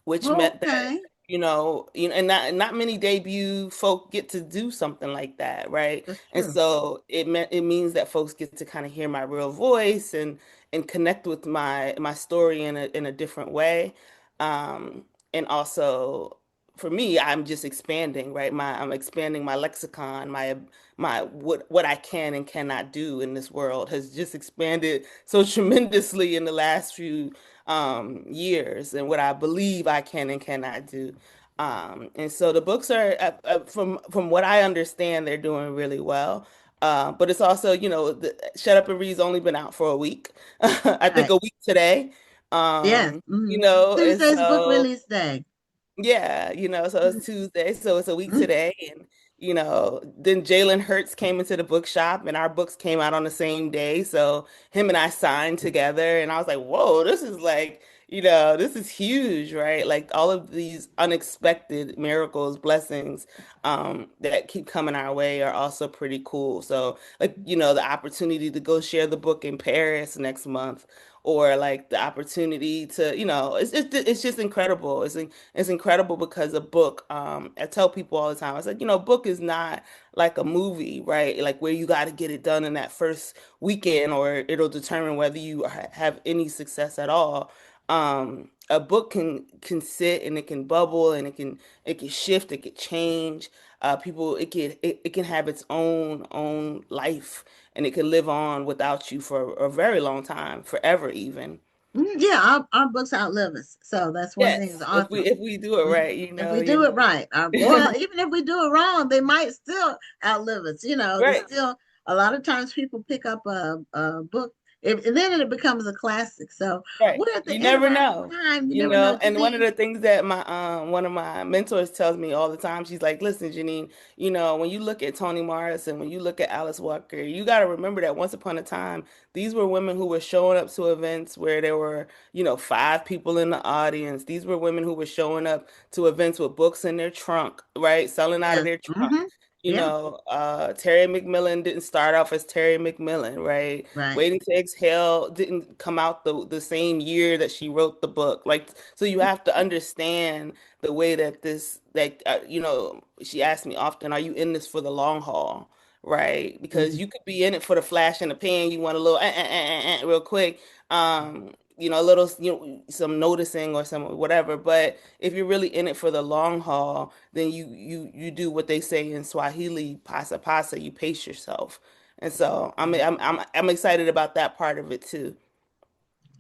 which meant that, Okay, and not many debut folk get to do something like that, right? that's And true. so it means that folks get to kind of hear my real voice and connect with my story in a different way. And also for me, I'm just expanding, right? I'm expanding my lexicon, my what I can and cannot do in this world has just expanded so tremendously in the last few years, and what I believe I can and cannot do. And so the books are, from what I understand, they're doing really well. But it's also, Shut Up and Read's only been out for a week. I think Right. a week today. Yes. And Tuesday's book so release day. yeah, so it's Tuesday, so it's a week Mhm. today, and then Jalen Hurts came into the bookshop, and our books came out on the same day, so him and I signed together, and I was like, "Whoa, this is like, this is huge, right? Like all of these unexpected miracles, blessings, that keep coming our way are also pretty cool. So, like, the opportunity to go share the book in Paris next month." Or like the opportunity to, it's just incredible. It's incredible because a book, I tell people all the time, I said, book is not like a movie, right? Like where you got to get it done in that first weekend or it'll determine whether you have any success at all. A book can sit and it can bubble and it can shift, it can change. It can have its own life and it can live on without you for a very long time, forever even. Yeah, our books outlive us. So that's one thing as Yes, an if author. we do it right, If we do it right, or even if we do it wrong, they might still outlive us. There's Right. still a lot of times people pick up a book, and then it becomes a classic. So Right. we're at the You end of never our know. time. You never know, And one of Jeannine. the things that my one of my mentors tells me all the time, she's like, "Listen, Jeannine, when you look at Toni Morrison, when you look at Alice Walker, you got to remember that once upon a time, these were women who were showing up to events where there were, five people in the audience. These were women who were showing up to events with books in their trunk, right? Selling out of Yes. their trunk. Yeah. Terry McMillan didn't start off as Terry McMillan, right? Right. Waiting to Exhale didn't come out the same year that she wrote the book. Like, so you have to understand the way that she asked me often, are you in this for the long haul? Right? Because Mhm. you could be in it for the flash in the pan. You want a little real quick. A little, some noticing or some whatever. But if you're really in it for the long haul, then you do what they say in Swahili, pasa pasa, you pace yourself. And so I'm excited about that part of it too.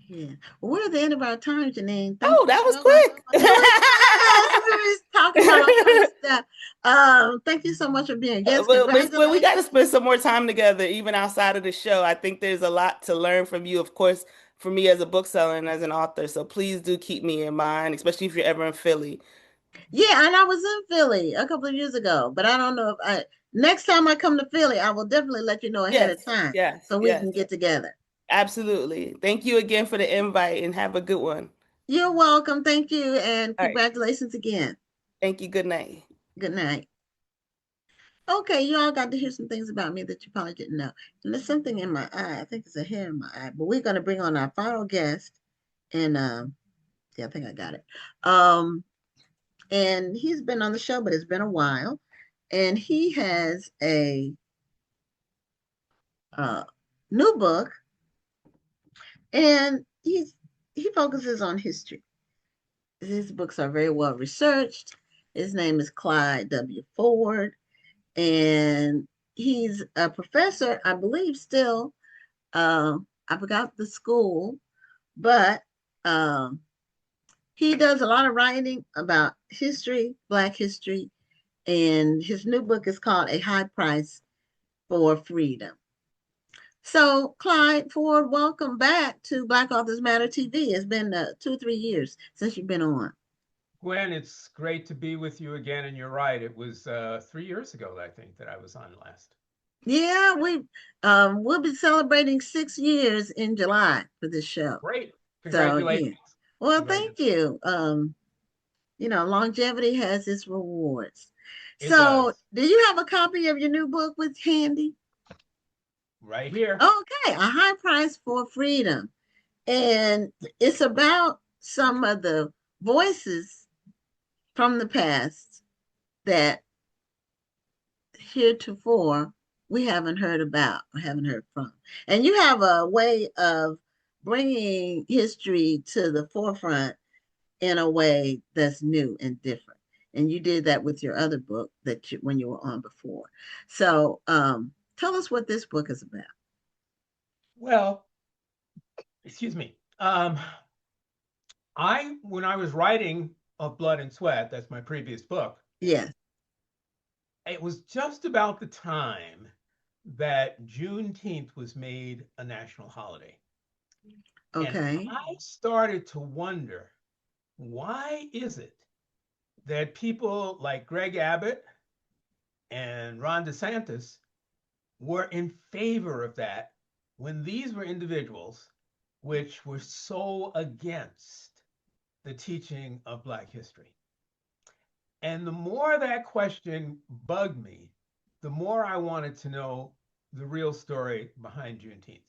Yeah. Well, we're at the end of our time, Jeannine. Thank Oh, you that was so much. It was fast. We were talking about all kind of quick. stuff. Thank you so much for being a guest. But we got to Congratulations. spend some more time together, even outside of the show. I think there's a lot to learn from you, of course, for me as a bookseller and as an author. So please do keep me in mind, especially if you're ever in Philly. Yeah, and I was in Philly a couple of years ago, but I don't know if next time I come to Philly, I will definitely let you know ahead of Yes, time yes, so we yes, can get together. absolutely. Thank you again for the invite and have a good one. You're welcome. Thank you, and All right. congratulations again. Thank you. Good night. Good night. Okay, you all got to hear some things about me that you probably didn't know. And there's something in my eye. I think it's a hair in my eye. But we're going to bring on our final guest. And yeah, I think I got it. Um, and he's been on the show, but it's been a while. And he has a uh, new book, and he focuses on history. His books are very well researched. His name is Clyde W. Ford, and he's a professor, I believe, still. I forgot the school, but um, he does a lot of writing about history, Black history, and his new book is called A High Price for Freedom. So, Clyde Ford, welcome back to Black Authors Matter TV. It's been 2 or 3 years since you've been on. Gwen, it's great to be with you again. And you're right. It was 3 years ago, I think, that I was on last. Yeah, we'll be celebrating 6 years in July for this show. Great. So yeah. Congratulations. Well, thank you. Longevity has its rewards. It So, does. do you have a copy of your new book with handy? Right here. Okay, A High Price for Freedom. And it's about some of the voices from the past that heretofore we haven't heard about or haven't heard from. And you have a way of bringing history to the forefront in a way that's new and different. And you did that with your other book when you were on before. So tell us what this book is about. Well, excuse me. When I was writing Of Blood and Sweat, that's my previous book. Yes. It was just about the time that Juneteenth was made a national holiday. Okay. And I started to wonder, why is it that people like Greg Abbott and Ron DeSantis were in favor of that when these were individuals which were so against the teaching of Black history? And the more that question bugged me, the more I wanted to know the real story behind Juneteenth.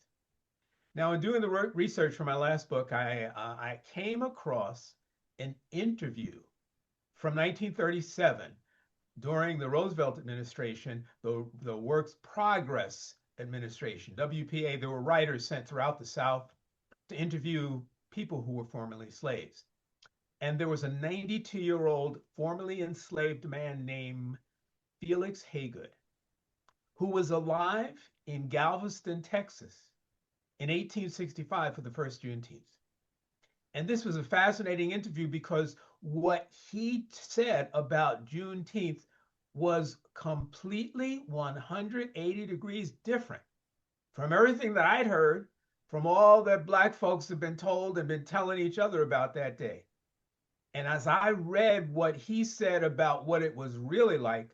Now, in doing the research for my last book, I came across an interview from 1937 during the Roosevelt administration, the Works Progress administration, WPA. There were writers sent throughout the South to interview people who were formerly slaves. And there was a 92-year-old formerly enslaved man named Felix Haygood, who was alive in Galveston, Texas in 1865 for the first Juneteenth. And this was a fascinating interview because what he said about Juneteenth was completely 180 degrees different from everything that I'd heard from all that Black folks have been told and been telling each other about that day. And as I read what he said about what it was really like,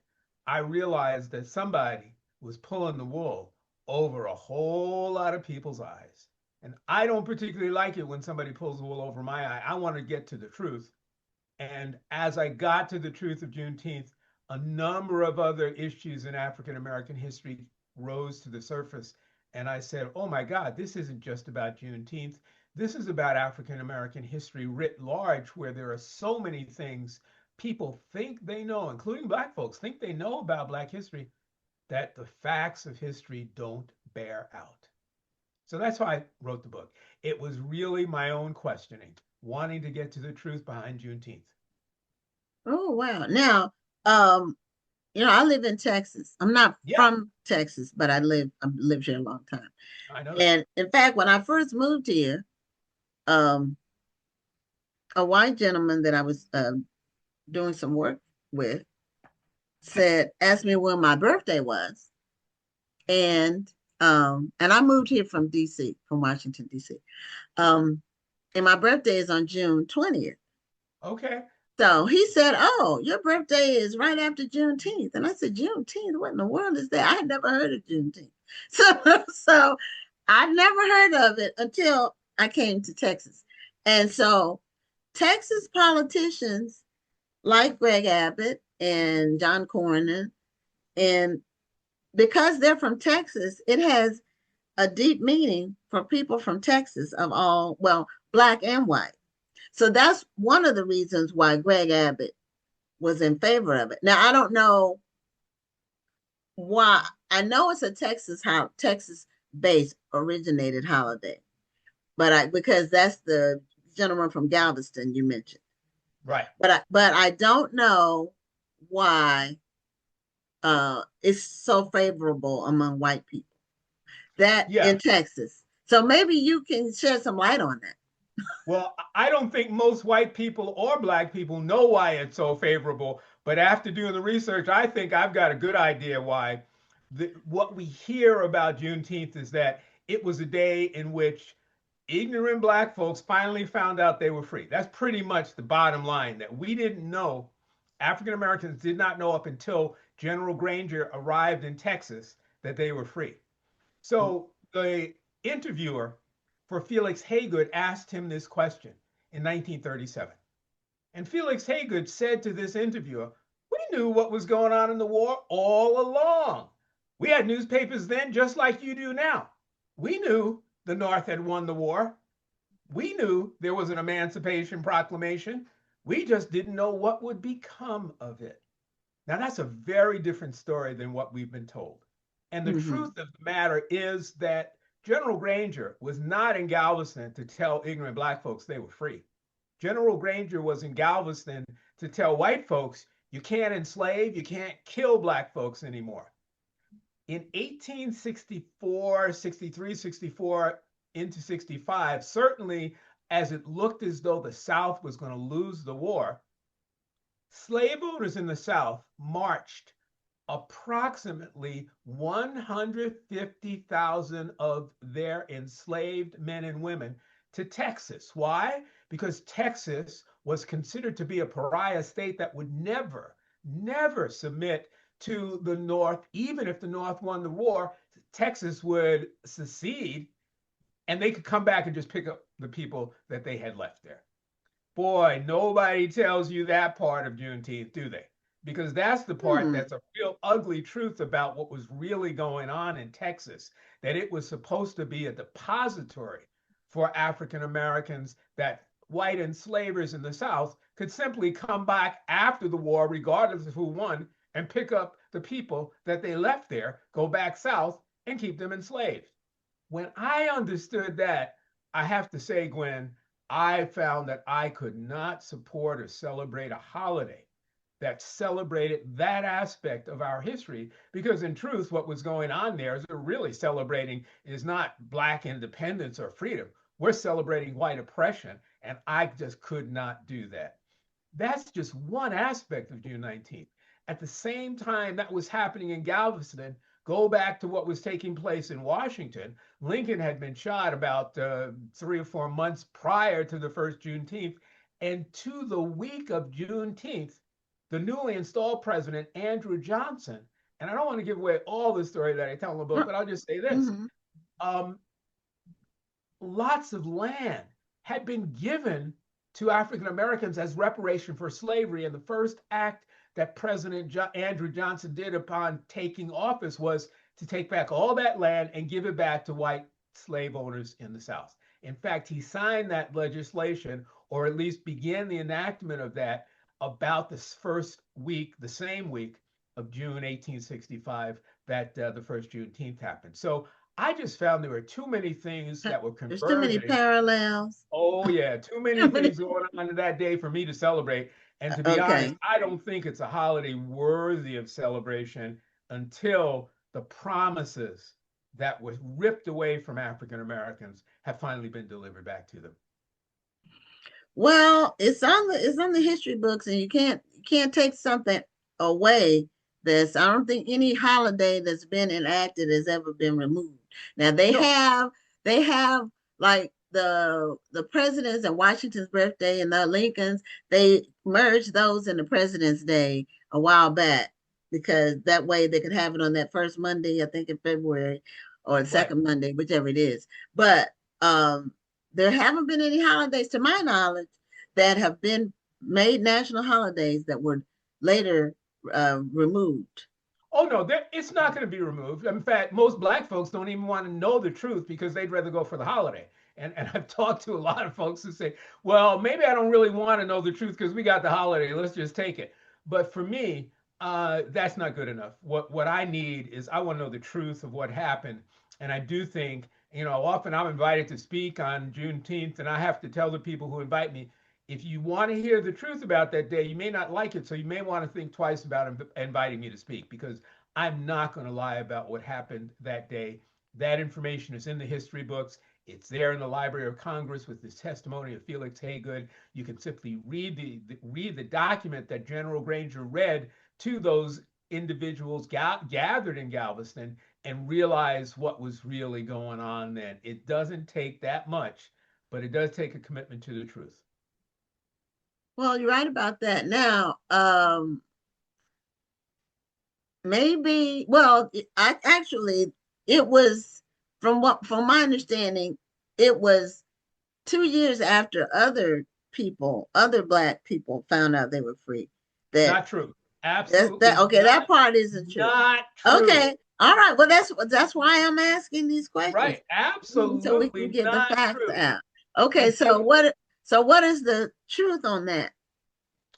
I realized that somebody was pulling the wool over a whole lot of people's eyes. And I don't particularly like it when somebody pulls the wool over my eye. I want to get to the truth. And as I got to the truth of Juneteenth, a number of other issues in African American history rose to the surface. And I said, oh my God, this isn't just about Juneteenth. This is about African American history writ large, where there are so many things people think they know, including Black folks, think they know about Black history, that the facts of history don't bear out. So that's why I wrote the book. It was really my own questioning, wanting to get to the truth behind Juneteenth. Oh, wow. Now, I live in Texas. I'm not from Texas, but I've lived here a long time. I know that. And in fact, when I first moved here, a white gentleman that I was doing some work with asked me when my birthday was. And I moved here from DC, from Washington, DC. And my birthday is on June 20th. Okay. So he said, oh, your birthday is right after Juneteenth. And I said, Juneteenth? What in the world is that? I had never heard of Juneteenth. So I never heard of it until I came to Texas. And so Texas politicians like Greg Abbott and John Cornyn, and because they're from Texas, it has a deep meaning for people from Texas of all, well, Black and white. So that's one of the reasons why Greg Abbott was in favor of it. Now, I don't know why. I know it's a Texas-based originated holiday, but because that's the gentleman from Galveston you mentioned. Right. But I don't know why it's so favorable among white people in Texas. So maybe you can shed some light on that. Well, I don't think most white people or Black people know why it's so favorable. But after doing the research, I think I've got a good idea why. what we hear about Juneteenth is that it was a day in which ignorant Black folks finally found out they were free. That's pretty much the bottom line, that we didn't know, African Americans did not know up until General Granger arrived in Texas that they were free. So the interviewer for Felix Haygood asked him this question in 1937. And Felix Haygood said to this interviewer, "We knew what was going on in the war all along. We had newspapers then just like you do now. We knew the North had won the war. We knew there was an Emancipation Proclamation. We just didn't know what would become of it." Now, that's a very different story than what we've been told. And the truth of the matter is that General Granger was not in Galveston to tell ignorant Black folks they were free. General Granger was in Galveston to tell white folks, you can't enslave, you can't kill Black folks anymore. In 1864, 63, 64, into 65, certainly as it looked as though the South was going to lose the war, slave owners in the South marched approximately 150,000 of their enslaved men and women to Texas. Why? Because Texas was considered to be a pariah state that would never, never submit to the North. Even if the North won the war, Texas would secede and they could come back and just pick up the people that they had left there. Boy, nobody tells you that part of Juneteenth, do they? Because that's the part that's a real ugly truth about what was really going on in Texas, that it was supposed to be a depository for African Americans, that white enslavers in the South could simply come back after the war, regardless of who won, and pick up the people that they left there, go back South, and keep them enslaved. When I understood that, I have to say, Gwen, I found that I could not support or celebrate a holiday that celebrated that aspect of our history, because in truth, what was going on there is we're really celebrating is not Black independence or freedom. We're celebrating white oppression, and I just could not do that. That's just one aspect of June 19th. At the same time that was happening in Galveston, go back to what was taking place in Washington. Lincoln had been shot about 3 or 4 months prior to the first Juneteenth. And to the week of Juneteenth, the newly installed president, Andrew Johnson, and I don't want to give away all the story that I tell in the book, but I'll just say this. Lots of land had been given to African Americans as reparation for slavery. And the first act that President Andrew Johnson did upon taking office was to take back all that land and give it back to white slave owners in the South. In fact, he signed that legislation, or at least began the enactment of that, about the first week, the same week of June 1865, that the first Juneteenth happened. So I just found there were too many things that were converging. There's too many parallels. Oh yeah, too many things going on that day for me to celebrate. And to be honest, I don't think it's a holiday worthy of celebration until the promises that were ripped away from African Americans have finally been delivered back to them. Well, it's on the history books, and you can't take something away. I don't think any holiday that's been enacted has ever been removed. Now they have like the presidents and Washington's birthday and the Lincoln's, they merged those in the President's Day a while back, because that way they could have it on that first Monday, I think in February, or the second Monday, whichever it is. But there haven't been any holidays, to my knowledge, that have been made national holidays that were later removed. Oh no, it's not going to be removed. In fact, most Black folks don't even want to know the truth because they'd rather go for the holiday. And I've talked to a lot of folks who say, well, maybe I don't really want to know the truth because we got the holiday, let's just take it. But for me, that's not good enough. What I need is, I want to know the truth of what happened. And I do think, often I'm invited to speak on Juneteenth, and I have to tell the people who invite me, if you want to hear the truth about that day, you may not like it, so you may want to think twice about inviting me to speak, because I'm not going to lie about what happened that day. That information is in the history books. It's there in the Library of Congress with this testimony of Felix Haygood. You can simply read the document that General Granger read to those individuals gathered in Galveston and realized what was really going on then. It doesn't take that much, but it does take a commitment to the truth. Well, you're right about that. Now, maybe, well, I actually, it was from my understanding, it was 2 years after other Black people found out they were free. That Not true. Absolutely. okay, that part isn't true. Not true. Okay, all right. Well, that's why I'm asking these questions. Right. Absolutely. So we can get the facts true. out. Okay, so what is the truth on that?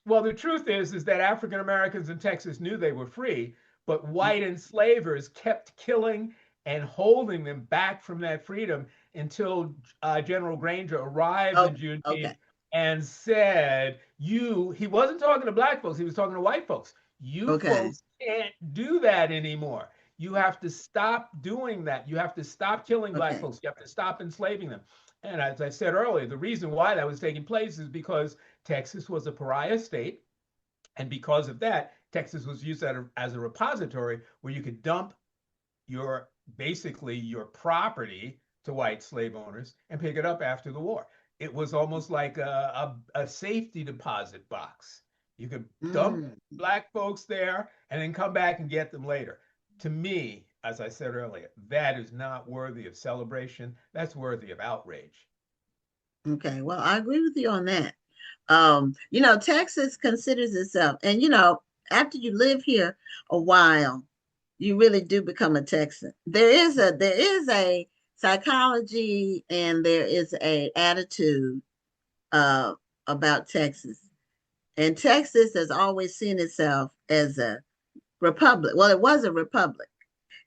Well, the truth is that African Americans in Texas knew they were free, but white enslavers kept killing and holding them back from that freedom until General Granger arrived in Juneteenth and said, he wasn't talking to Black folks, he was talking to white folks. You folks can't do that anymore. You have to stop doing that. You have to stop killing Black folks. You have to stop enslaving them. And as I said earlier, the reason why that was taking place is because Texas was a pariah state. And because of that, Texas was used as a repository where you could dump basically your property to white slave owners and pick it up after the war. It was almost like a safety deposit box. You could dump Black folks there and then come back and get them later. To me, as I said earlier, that is not worthy of celebration. That's worthy of outrage. Okay, well, I agree with you on that. Texas considers itself, and after you live here a while, you really do become a Texan. There is a psychology and there is a attitude about Texas. And Texas has always seen itself as a republic. Well, it was a republic,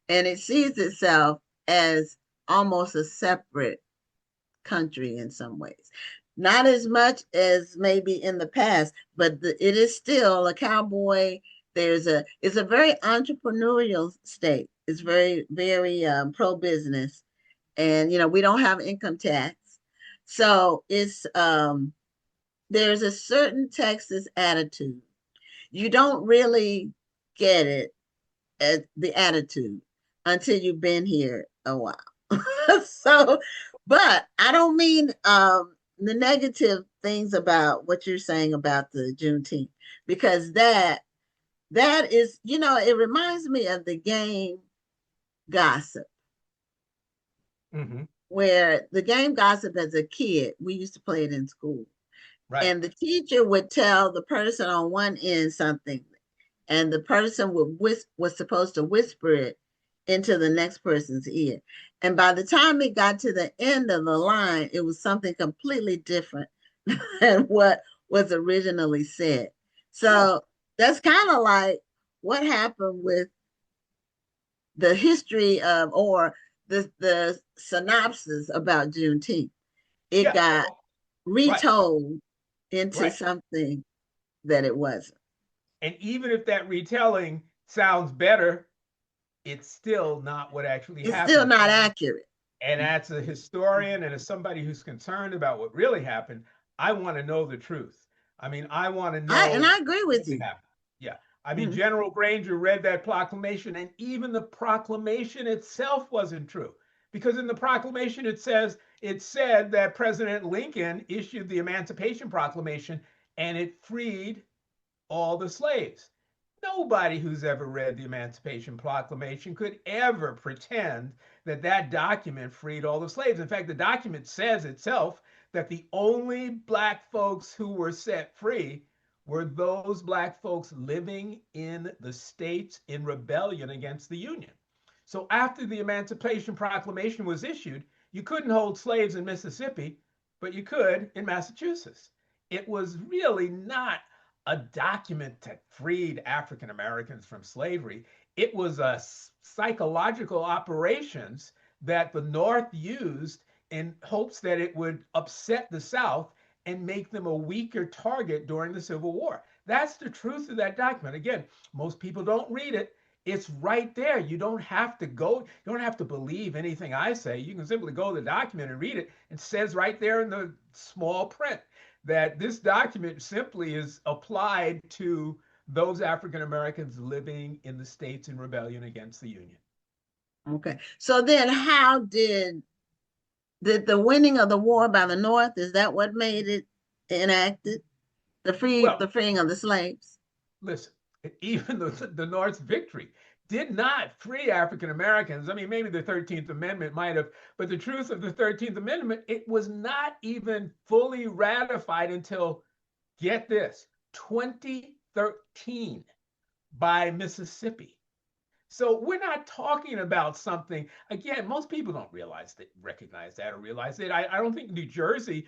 and it sees itself as almost a separate country in some ways. Not as much as maybe in the past, but it is still a cowboy. It's a very entrepreneurial state. It's very, very pro-business. And, we don't have income tax. So it's, there's a certain Texas attitude. You don't really get it, the attitude, until you've been here a while. But I don't mean the negative things about what you're saying about the Juneteenth, because that is, it reminds me of the game Gossip, where the game Gossip as a kid, we used to play it in school. Right. And the teacher would tell the person on one end something, and the person was supposed to whisper it into the next person's ear. And by the time it got to the end of the line, it was something completely different than what was originally said. So that's kind of like what happened with the history of, or the synopsis about Juneteenth. It got retold into something that it wasn't. And even if that retelling sounds better, it's still not what actually happened. It's still not accurate. And as a historian and as somebody who's concerned about what really happened, I want to know the truth. I mean, I want to know. And I agree with you. Yeah. I mean, General Granger read that proclamation, and even the proclamation itself wasn't true. Because in the proclamation, it said that President Lincoln issued the Emancipation Proclamation and it freed all the slaves. Nobody who's ever read the Emancipation Proclamation could ever pretend that that document freed all the slaves. In fact, the document says itself that the only Black folks who were set free were those Black folks living in the states in rebellion against the Union. So after the Emancipation Proclamation was issued, you couldn't hold slaves in Mississippi, but you could in Massachusetts. It was really not a document that freed African Americans from slavery. It was a psychological operations that the North used in hopes that it would upset the South and make them a weaker target during the Civil War. That's the truth of that document. Again, most people don't read it. It's right there. You don't have to believe anything I say. You can simply go to the document and read it. It says right there in the small print that this document simply is applied to those African Americans living in the states in rebellion against the Union. Okay. So then how did the winning of the war by the North, is that what made it enacted? The Well, freeing of the slaves? listen, even the North's victory did not free African Americans. I mean, maybe the 13th Amendment might have, but the truth of the 13th Amendment, it was not even fully ratified until, get this, 2013 by Mississippi. So we're not talking about something, again, most people don't recognize that or realize it. I don't think New Jersey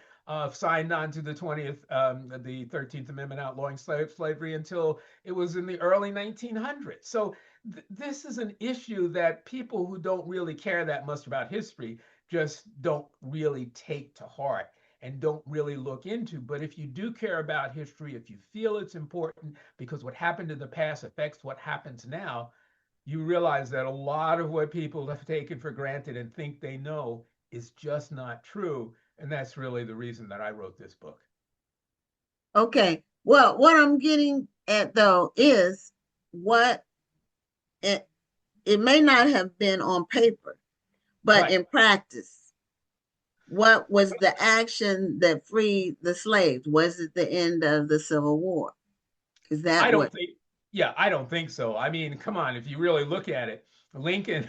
signed on to the 13th Amendment outlawing slavery until it was in the early 1900s. So this is an issue that people who don't really care that much about history just don't really take to heart and don't really look into. But if you do care about history, if you feel it's important because what happened in the past affects what happens now, you realize that a lot of what people have taken for granted and think they know is just not true. And that's really the reason that I wrote this book. Okay. Well, what I'm getting at though is what it may not have been on paper, but Right. in practice, what was the action that freed the slaves? Was it the end of the Civil War? Is that I don't what? think, yeah, I don't think so. I mean, come on, if you really look at it, Lincoln,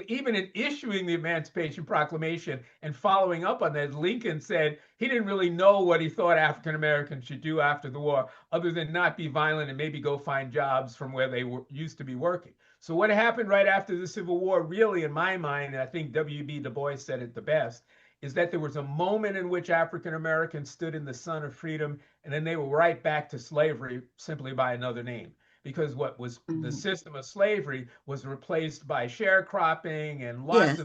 even in issuing the Emancipation Proclamation and following up on that, Lincoln said he didn't really know what he thought African Americans should do after the war, other than not be violent and maybe go find jobs from where they used to be working. So what happened right after the Civil War, really, in my mind, and I think W.B. Du Bois said it the best, is that there was a moment in which African Americans stood in the sun of freedom, and then they were right back to slavery simply by another name. Because what was the system of slavery was replaced by sharecropping and Yes.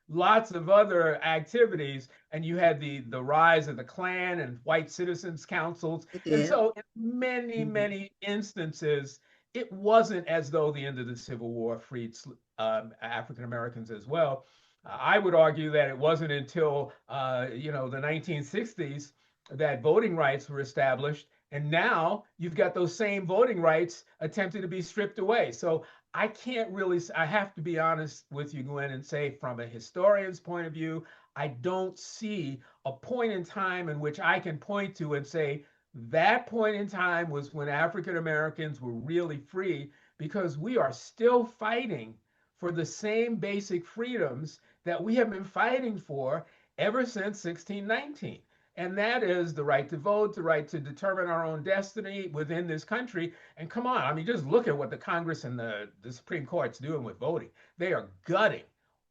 lots of other activities, and you had the rise of the Klan and white citizens councils. It And did. so in many instances, it wasn't as though the end of the Civil War freed African Americans as well. I would argue that it wasn't until the 1960s that voting rights were established, and now you've got those same voting rights attempted to be stripped away. So I can't really, I have to be honest with you, Gwen, and say from a historian's point of view, I don't see a point in time in which I can point to and say that point in time was when African Americans were really free, because we are still fighting for the same basic freedoms that we have been fighting for ever since 1619. And that is the right to vote, the right to determine our own destiny within this country. And come on, I mean, just look at what the Congress and the Supreme Court's doing with voting. They are gutting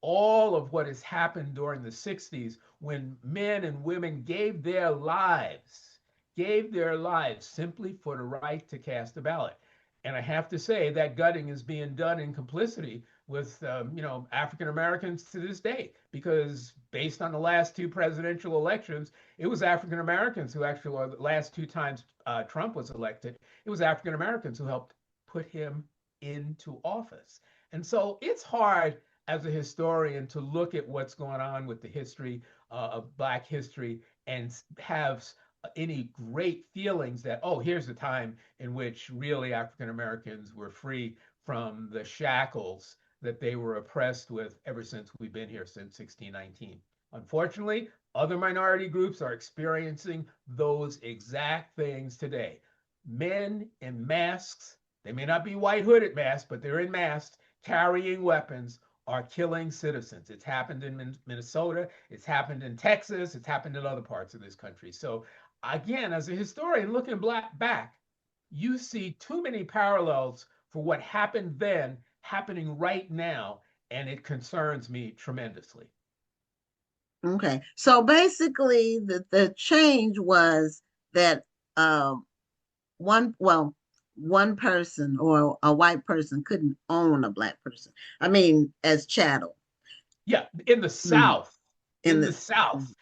all of what has happened during the 60s when men and women gave their lives simply for the right to cast a ballot. And I have to say that gutting is being done in complicity with African Americans to this day, because based on the last two presidential elections, it was African Americans who actually, or the last two times Trump was elected, it was African Americans who helped put him into office. And so it's hard as a historian to look at what's going on with the history of Black history and have any great feelings that, oh, here's a time in which really African Americans were free from the shackles that they were oppressed with ever since we've been here since 1619. Unfortunately, other minority groups are experiencing those exact things today. Men in masks, they may not be white hooded masks, but they're in masks, carrying weapons, are killing citizens. It's happened in Minnesota, it's happened in Texas, it's happened in other parts of this country. So again, as a historian looking back, you see too many parallels for what happened then happening right now, and it concerns me tremendously. Okay. So basically the change was that one person or a white person couldn't own a Black person. I mean, as chattel. Yeah, in the South. In the South.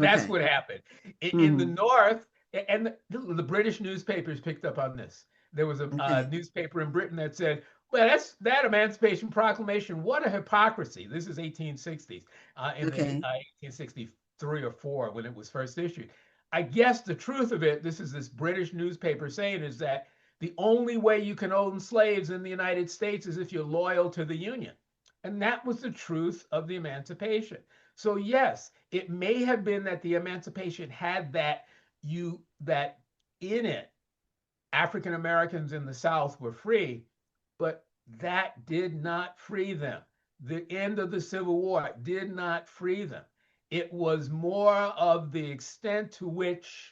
That's Okay. what happened. In the North, and the British newspapers picked up on this. There was a newspaper in Britain that said, well, that's that Emancipation Proclamation. What a hypocrisy. This is 1860s, in the 1863 or 4 when it was first issued. I guess the truth of it, this is this British newspaper saying, is that the only way you can own slaves in the United States is if you're loyal to the Union. And that was the truth of the emancipation. So yes, it may have been that the emancipation had that in it, African Americans in the South were free, but that did not free them. The end of the Civil War did not free them. It was more of the extent to which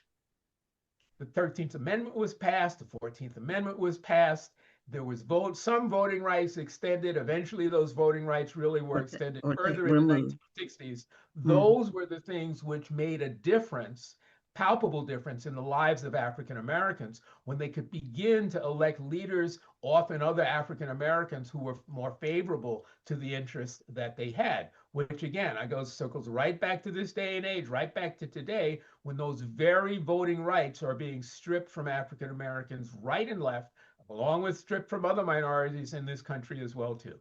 the 13th Amendment was passed, the 14th Amendment was passed. There was some voting rights extended. Eventually, those voting rights really were extended further in the 1960s. Those were the things which made a difference, palpable difference in the lives of African Americans when they could begin to elect leaders, often other African Americans who were more favorable to the interests that they had, which again, I go circles right back to this day and age, right back to today, when those very voting rights are being stripped from African Americans right and left, along with stripped from other minorities in this country as well, too.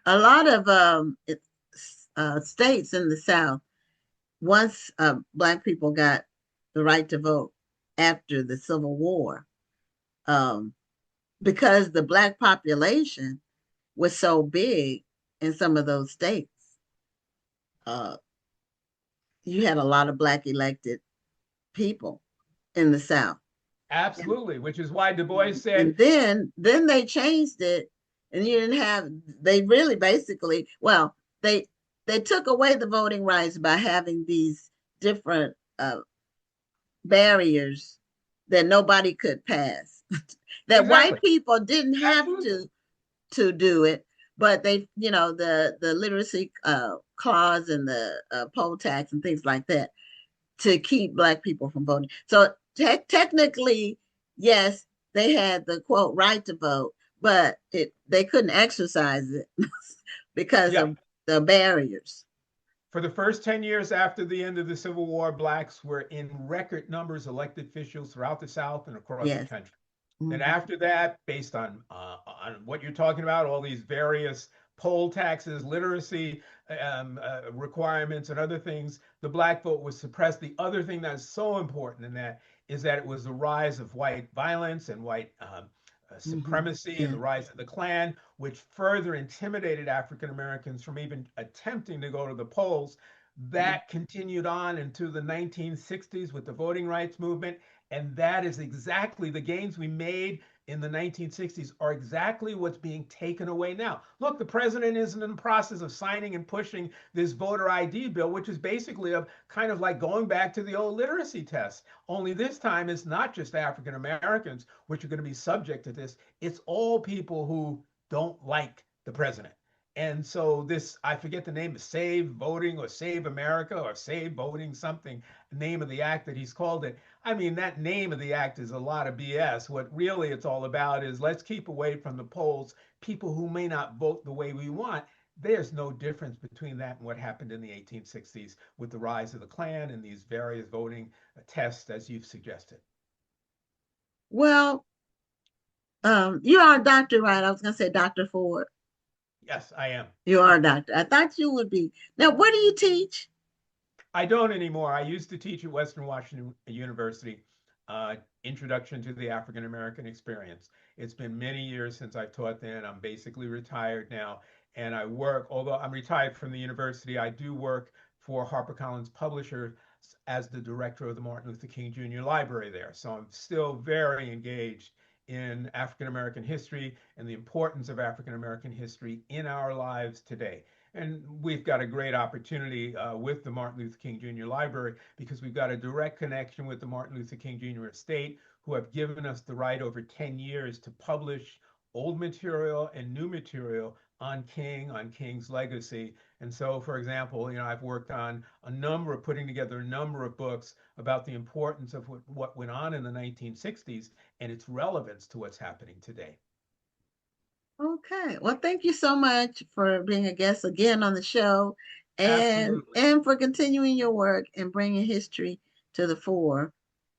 A lot of states in the South, once Black people got the right to vote after the Civil War, because the Black population was so big in some of those states, you had a lot of Black elected people in the South. Absolutely, which is why Du Bois said. And then they changed it, and you didn't have. They really basically, well, they took away the voting rights by having these different barriers that nobody could pass. That exactly. White people didn't have to do it, but they, the literacy clause and the poll tax and things like that to keep Black people from voting. So technically, yes, they had the quote right to vote, but they couldn't exercise it because of the barriers. For the first 10 years after the end of the Civil War, Blacks were in record numbers elected officials throughout the South and across the country. And after that, based on what you're talking about, all these various poll taxes, literacy requirements, and other things, the Black vote was suppressed. The other thing that's so important in that is that it was the rise of white violence and white supremacy and the rise of the Klan, which further intimidated African Americans from even attempting to go to the polls. That continued on into the 1960s with the voting rights movement. And that is exactly the gains we made in the 1960s are exactly what's being taken away now. Look, the president is in the process of signing and pushing this voter ID bill, which is basically kind of like going back to the old literacy test. Only this time it's not just African Americans which are going to be subject to this. It's all people who don't like the president. And so this, I forget the name, Save Voting or Save America or Save Voting, something, name of the act that he's called it. I mean, that name of the act is a lot of BS. What really it's all about is let's keep away from the polls people who may not vote the way we want. There's no difference between that and what happened in the 1860s with the rise of the Klan and these various voting tests, as you've suggested. Well, you are a doctor, right? I was going to say Dr. Ford. Yes, I am. You are a doctor. I thought you would be. Now, where do you teach? I don't anymore. I used to teach at Western Washington University, Introduction to the African American Experience. It's been many years since I've taught then. I'm basically retired now. And I work, although I'm retired from the university, I do work for HarperCollins Publishers as the director of the Martin Luther King Jr. Library there. So I'm still very engaged in African American history and the importance of African American history in our lives today. And we've got a great opportunity with the Martin Luther King Jr. Library because we've got a direct connection with the Martin Luther King Jr. estate, who have given us the right over 10 years to publish old material and new material on King, on King's legacy. And so, for example, I've worked on putting together a number of books about the importance of what went on in the 1960s and its relevance to what's happening today. Okay. Well, thank you so much for being a guest again on the show and for continuing your work and bringing history to the fore,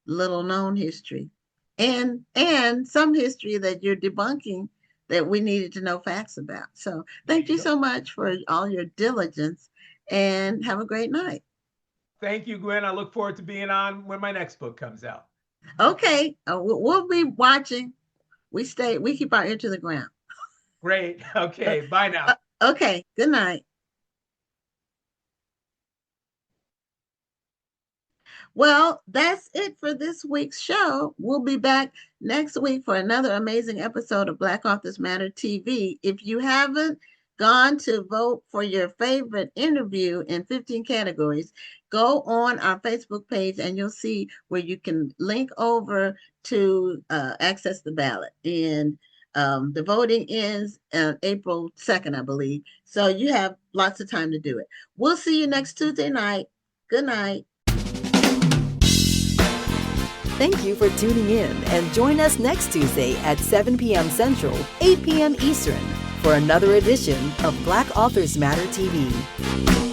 little known history and some history that you're debunking that we needed to know facts about. So thank you so much for all your diligence and have a great night. Thank you, Gwen. I look forward to being on when my next book comes out. Okay, we'll be watching. We keep our ear to the ground. Great. Okay. Bye now. Okay. Good night. Well, that's it for this week's show. We'll be back next week for another amazing episode of Black Authors Matter TV. If you haven't gone to vote for your favorite interview in 15 categories, go on our Facebook page and you'll see where you can link over to access the ballot. And the voting ends April 2nd, I believe. So you have lots of time to do it. We'll see you next Tuesday night. Good night. Thank you for tuning in and join us next Tuesday at 7 p.m. Central, 8 p.m. Eastern for another edition of Black Authors Matter TV.